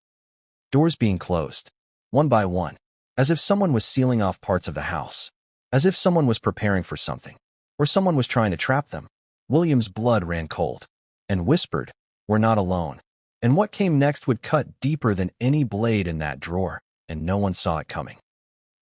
Doors being closed. One by one, as if someone was sealing off parts of the house, as if someone was preparing for something, or someone was trying to trap them. William's blood ran cold, and whispered, "We're not alone." And what came next would cut deeper than any blade in that drawer, and no one saw it coming.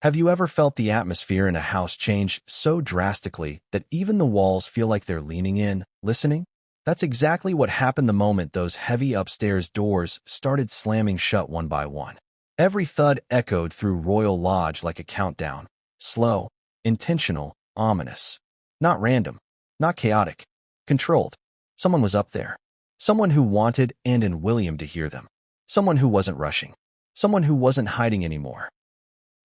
Have you ever felt the atmosphere in a house change so drastically that even the walls feel like they're leaning in, listening? That's exactly what happened the moment those heavy upstairs doors started slamming shut one by one. Every thud echoed through Royal Lodge like a countdown. Slow, intentional, ominous. Not random, not chaotic. Controlled. Someone was up there. Someone who wanted and William to hear them. Someone who wasn't rushing. Someone who wasn't hiding anymore.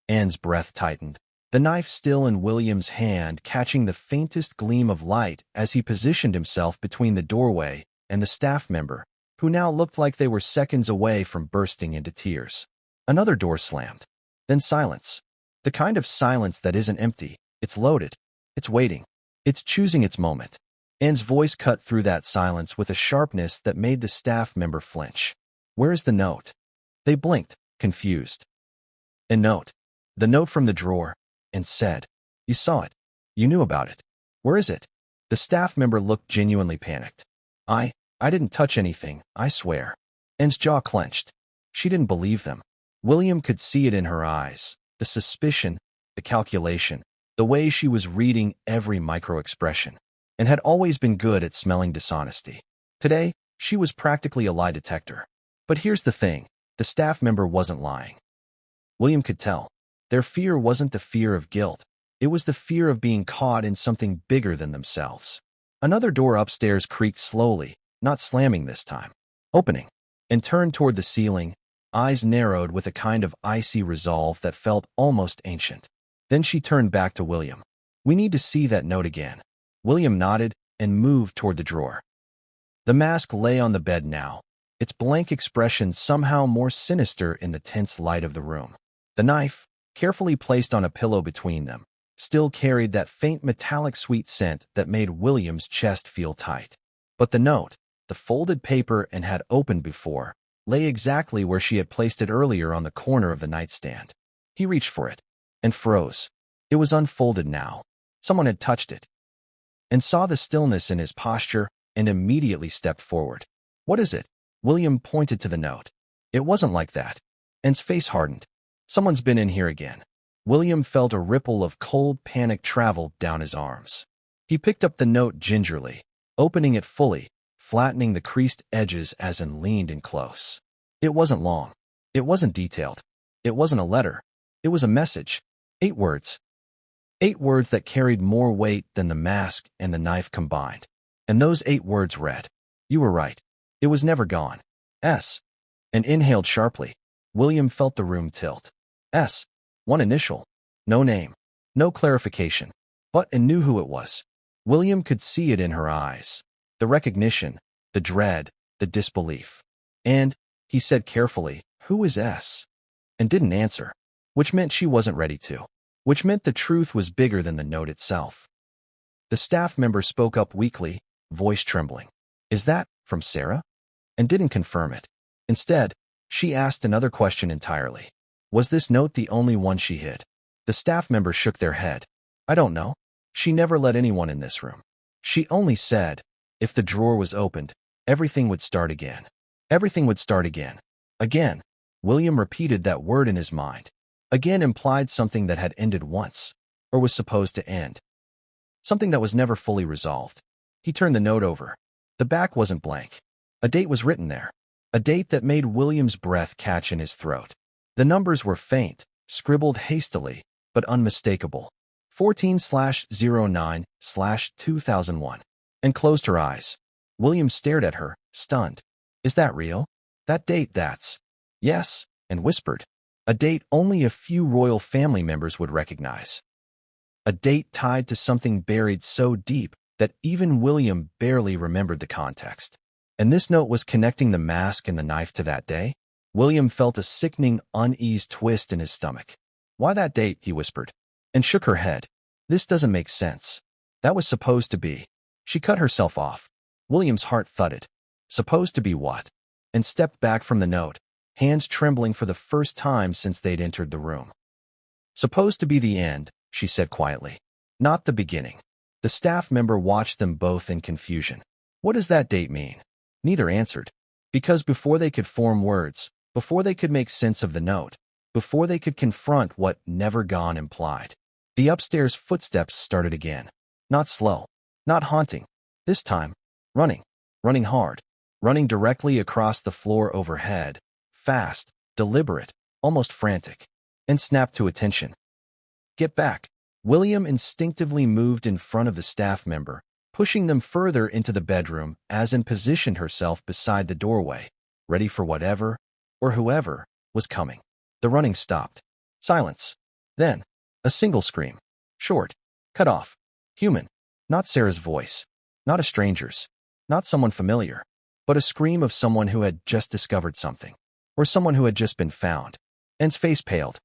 Anne's breath tightened, the knife still in William's hand catching the faintest gleam of light as he positioned himself between the doorway and the staff member, who now looked like they were seconds away from bursting into tears. Another door slammed. Then silence. The kind of silence that isn't empty. It's loaded. It's waiting. It's choosing its moment. Anne's voice cut through that silence with a sharpness that made the staff member flinch. Where is the note? They blinked, confused. A note. The note from the drawer. And said, "You saw it. You knew about it. Where is it?" The staff member looked genuinely panicked. I didn't touch anything, I swear." Anne's jaw clenched. She didn't believe them. William could see it in her eyes, the suspicion, the calculation, the way she was reading every micro-expression, and had always been good at smelling dishonesty. Today, she was practically a lie detector. But here's the thing, the staff member wasn't lying. William could tell. Their fear wasn't the fear of guilt. It was the fear of being caught in something bigger than themselves. Another door upstairs creaked slowly, not slamming this time, opening, and turned toward the ceiling, eyes narrowed with a kind of icy resolve that felt almost ancient. Then she turned back to William. "We need to see that note again." William nodded and moved toward the drawer. The mask lay on the bed now, its blank expression somehow more sinister in the tense light of the room. The knife, carefully placed on a pillow between them, still carried that faint metallic sweet scent that made William's chest feel tight. But the note, the folded paper and had opened before, lay exactly where she had placed it earlier on the corner of the nightstand. He reached for it and froze. It was unfolded now. Someone had touched it, and saw the stillness in his posture and immediately stepped forward. "What is it?" William pointed to the note. "It wasn't like that." Anne's face hardened. "Someone's been in here again." William felt a ripple of cold panic travel down his arms. He picked up the note gingerly, opening it fully, flattening the creased edges as Anne leaned in close. It wasn't long. It wasn't detailed. It wasn't a letter. It was a message. 8 words. 8 words that carried more weight than the mask and the knife combined. And those 8 words read, "You were right. It was never gone. S." And inhaled sharply. William felt the room tilt. S. One initial. No name. No clarification. But Anne knew who it was. William could see it in her eyes. The recognition, the dread, the disbelief. "And," he said carefully, "who is S?" And didn't answer, which meant she wasn't ready to. Which meant the truth was bigger than the note itself. The staff member spoke up weakly, voice trembling. "Is that from Sarah?" And didn't confirm it. Instead, she asked another question entirely. Was this note the only one she hid? The staff member shook their head. "I don't know. She never let anyone in this room. She only said, if the drawer was opened, everything would start again. Everything would start again. Again." William repeated that word in his mind. Again implied something that had ended once, or was supposed to end. Something that was never fully resolved. He turned the note over. The back wasn't blank. A date was written there. A date that made William's breath catch in his throat. The numbers were faint, scribbled hastily, but unmistakable. 14/09/2001. And closed her eyes. William stared at her, stunned. "Is that real? That date, that's—" "Yes," and whispered. "A date only a few royal family members would recognize. A date tied to something buried so deep that even William barely remembered the context. And this note was connecting the mask and the knife to that day?" William felt a sickening, uneasy twist in his stomach. "Why that date?" he whispered, and shook her head. "This doesn't make sense. That was supposed to be—" She cut herself off. William's heart thudded. Supposed to be what? And stepped back from the note, hands trembling for the first time since they'd entered the room. "Supposed to be the end," she said quietly. "Not the beginning." The staff member watched them both in confusion. "What does that date mean?" Neither answered. Because before they could form words, before they could make sense of the note, before they could confront what "never gone" implied, the upstairs footsteps started again. Not slow, not haunting. This time, running. Running hard. Running directly across the floor overhead. Fast, deliberate, almost frantic. And snapped to attention. "Get back." William instinctively moved in front of the staff member, pushing them further into the bedroom as Anne positioned herself beside the doorway, ready for whatever, or whoever, was coming. The running stopped. Silence. Then, a single scream. Short. Cut off. Human. Not Sarah's voice. Not a stranger's. Not someone familiar. But a scream of someone who had just discovered something. Or someone who had just been found. Anne's face paled.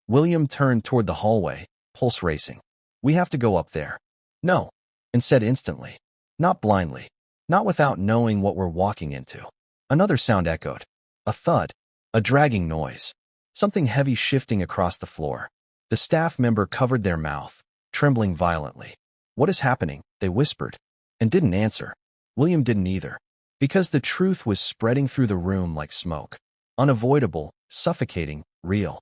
William turned toward the hallway, pulse racing. "We have to go up there." "No," and said instantly. Not blindly. Not without knowing what we're walking into. Another sound echoed. A thud. A dragging noise. Something heavy shifting across the floor. The staff member covered their mouth, trembling violently. "What is happening?" they whispered. And didn't answer. William didn't either. Because the truth was spreading through the room like smoke. Unavoidable, suffocating, real.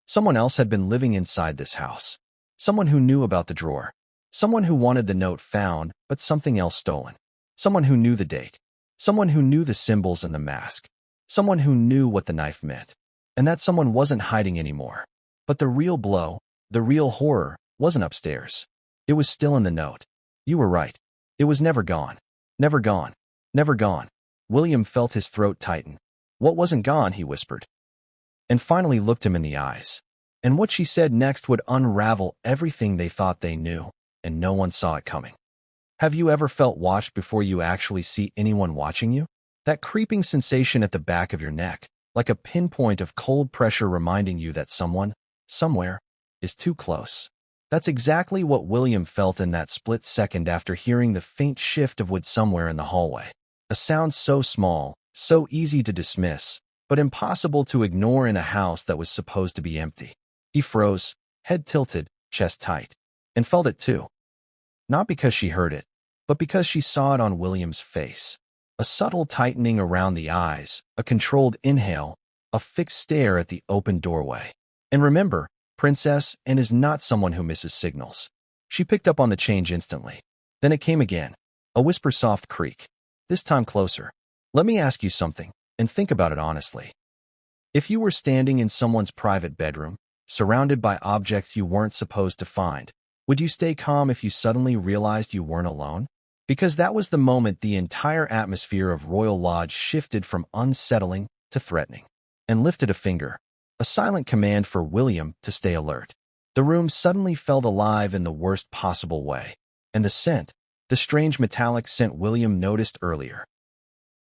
Someone else had been living inside this house. Someone who knew about the drawer. Someone who wanted the note found, but something else stolen. Someone who knew the date. Someone who knew the symbols and the mask. Someone who knew what the knife meant. And that someone wasn't hiding anymore. But the real blow, the real horror, wasn't upstairs. It was still in the note. "You were right. It was never gone. Never gone. Never gone." William felt his throat tighten. "What wasn't gone?" he whispered. And finally looked him in the eyes. And what she said next would unravel everything they thought they knew, and no one saw it coming. "Have you ever felt watched before you actually see anyone watching you?" That creeping sensation at the back of your neck, like a pinpoint of cold pressure reminding you that someone, somewhere, is too close. That's exactly what William felt in that split second after hearing the faint shift of wood somewhere in the hallway. A sound so small, so easy to dismiss, but impossible to ignore in a house that was supposed to be empty. He froze, head tilted, chest tight, and felt it too. Not because she heard it, but because she saw it on William's face. A subtle tightening around the eyes, a controlled inhale, a fixed stare at the open doorway. And remember, Princess and is not someone who misses signals. She picked up on the change instantly. Then it came again, a whisper-soft creak. This time closer. Let me ask you something, and think about it honestly. If you were standing in someone's private bedroom, surrounded by objects you weren't supposed to find, would you stay calm if you suddenly realized you weren't alone? Because that was the moment the entire atmosphere of Royal Lodge shifted from unsettling to threatening, and lifted a finger, a silent command for William to stay alert. The room suddenly felt alive in the worst possible way, and the scent, the strange metallic scent William noticed earlier.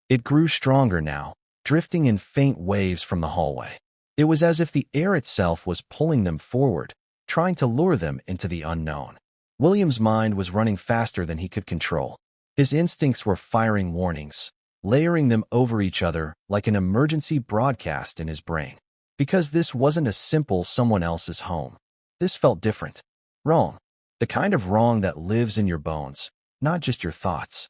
It grew stronger now, drifting in faint waves from the hallway. It was as if the air itself was pulling them forward, trying to lure them into the unknown. William's mind was running faster than he could control. His instincts were firing warnings, layering them over each other like an emergency broadcast in his brain. Because this wasn't a simple someone else's home. This felt different. Wrong. The kind of wrong that lives in your bones, not just your thoughts.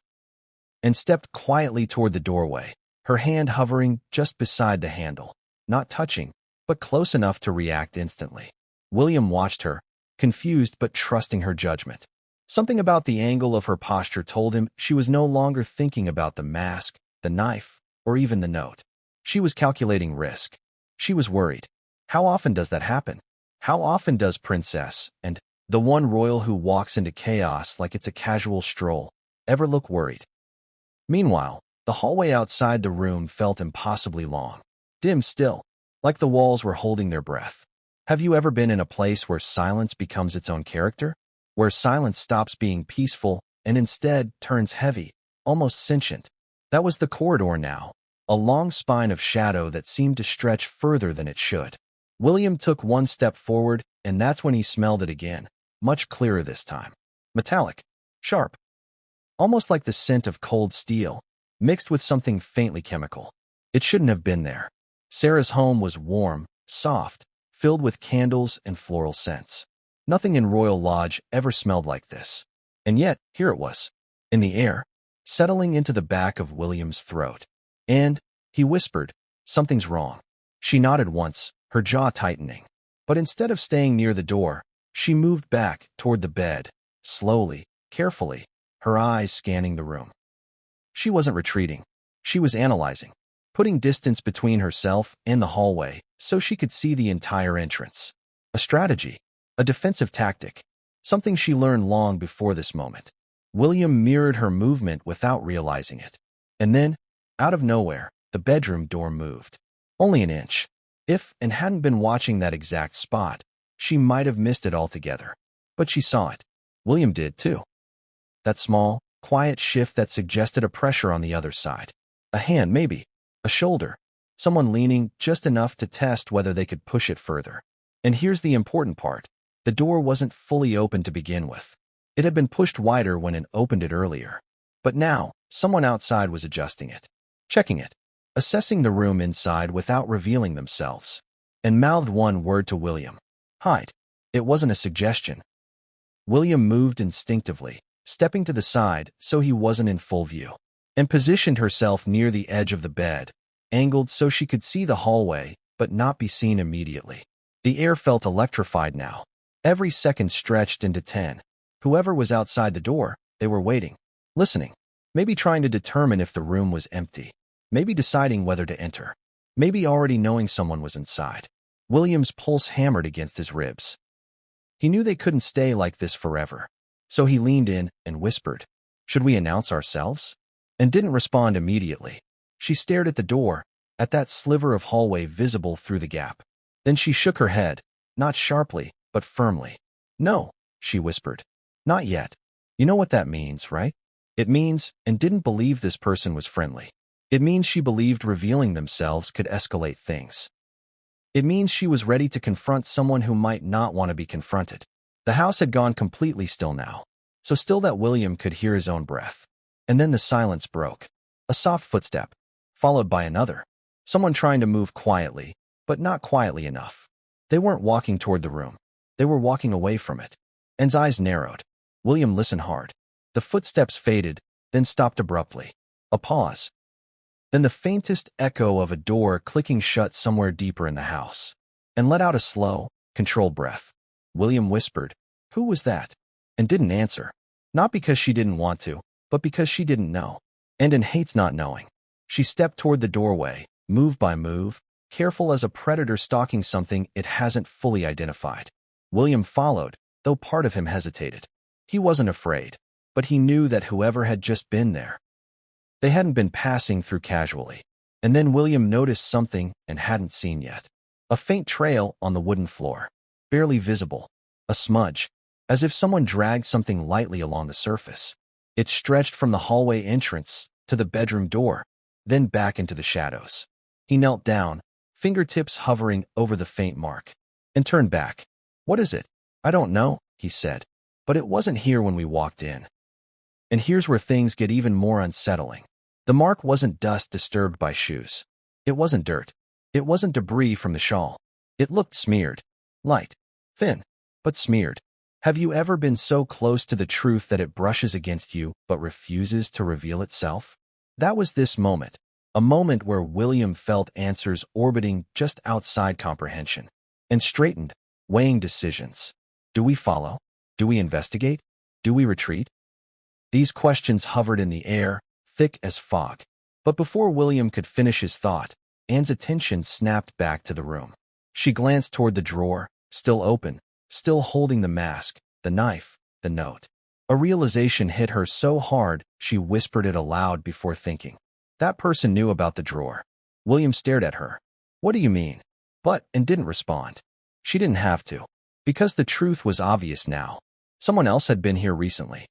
And stepped quietly toward the doorway, her hand hovering just beside the handle, not touching, but close enough to react instantly. William watched her, confused but trusting her judgment. Something about the angle of her posture told him she was no longer thinking about the mask, the knife, or even the note. She was calculating risk. She was worried. How often does that happen? How often does Princess, and the one royal who walks into chaos like it's a casual stroll, ever look worried? Meanwhile, the hallway outside the room felt impossibly long, dim still, like the walls were holding their breath. Have you ever been in a place where silence becomes its own character? Where silence stops being peaceful and instead turns heavy, almost sentient? That was the corridor now, a long spine of shadow that seemed to stretch further than it should. William took one step forward, and that's when he smelled it again, much clearer this time. Metallic, sharp, almost like the scent of cold steel, mixed with something faintly chemical. It shouldn't have been there. Sarah's home was warm, soft, filled with candles and floral scents. Nothing in Royal Lodge ever smelled like this. And yet, here it was, in the air, settling into the back of William's throat. And, he whispered, something's wrong. She nodded once, her jaw tightening. But instead of staying near the door, she moved back toward the bed, slowly, carefully, her eyes scanning the room. She wasn't retreating. She was analyzing, putting distance between herself and the hallway so she could see the entire entrance. A strategy, a defensive tactic, something she learned long before this moment. William mirrored her movement without realizing it. And then, out of nowhere, the bedroom door moved. Only an inch. If and hadn't been watching that exact spot, she might have missed it altogether. But she saw it. William did too. That small, quiet shift that suggested a pressure on the other side. A hand, maybe. A shoulder. Someone leaning just enough to test whether they could push it further. And here's the important part. The door wasn't fully open to begin with. It had been pushed wider when it opened it earlier. But now, someone outside was adjusting it, checking it, assessing the room inside without revealing themselves, and mouthed one word to William. Hide. It wasn't a suggestion. William moved instinctively, stepping to the side so he wasn't in full view, and positioned herself near the edge of the bed, angled so she could see the hallway but not be seen immediately. The air felt electrified now. Every second stretched into 10. Whoever was outside the door, they were waiting, listening, maybe trying to determine if the room was empty, maybe deciding whether to enter, maybe already knowing someone was inside. William's pulse hammered against his ribs. He knew they couldn't stay like this forever, so he leaned in and whispered, "Should we announce ourselves?" And didn't respond immediately. She stared at the door, at that sliver of hallway visible through the gap. Then she shook her head, not sharply, but firmly. "No," she whispered. "Not yet. You know what that means, right?" It means, and didn't believe this person was friendly. It means she believed revealing themselves could escalate things. It means she was ready to confront someone who might not want to be confronted. The house had gone completely still now, so still that William could hear his own breath. And then the silence broke. A soft footstep, followed by another. Someone trying to move quietly, but not quietly enough. They weren't walking toward the room. They were walking away from it. Anne's eyes narrowed. William listened hard. The footsteps faded, then stopped abruptly. A pause. Then the faintest echo of a door clicking shut somewhere deeper in the house. And let out a slow, controlled breath. William whispered, "Who was that?" And didn't answer. Not because she didn't want to, but because she didn't know. And Anne hates not knowing. She stepped toward the doorway, move by move, careful as a predator stalking something it hasn't fully identified. William followed, though part of him hesitated. He wasn't afraid, but he knew that whoever had just been there, they hadn't been passing through casually. And then William noticed something and hadn't seen yet. A faint trail on the wooden floor, barely visible. A smudge, as if someone dragged something lightly along the surface. It stretched from the hallway entrance to the bedroom door, then back into the shadows. He knelt down, fingertips hovering over the faint mark, and turned back. "What is it?" "I don't know," he said, "but it wasn't here when we walked in." And here's where things get even more unsettling. The mark wasn't dust disturbed by shoes. It wasn't dirt. It wasn't debris from the shawl. It looked smeared. Light. Thin. But smeared. Have you ever been so close to the truth that it brushes against you but refuses to reveal itself? That was this moment. A moment where William felt answers orbiting just outside comprehension. And straightened, weighing decisions. Do we follow? Do we investigate? Do we retreat? These questions hovered in the air, thick as fog. But before William could finish his thought, Anne's attention snapped back to the room. She glanced toward the drawer, still open, still holding the mask, the knife, the note. A realization hit her so hard she whispered it aloud before thinking. That person knew about the drawer. William stared at her. "What do you mean?" And didn't respond. She didn't have to, because the truth was obvious now. Someone else had been here recently.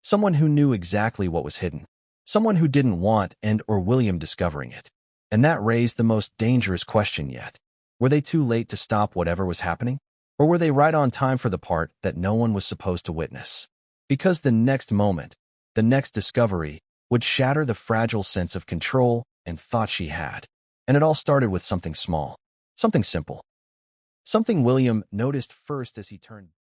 Someone who knew exactly what was hidden. Someone who didn't want or William discovering it. And that raised the most dangerous question yet. Were they too late to stop whatever was happening? Or were they right on time for the part that no one was supposed to witness? Because the next moment, the next discovery, would shatter the fragile sense of control and thought she had. And it all started with something small. Something simple. Something William noticed first as he turned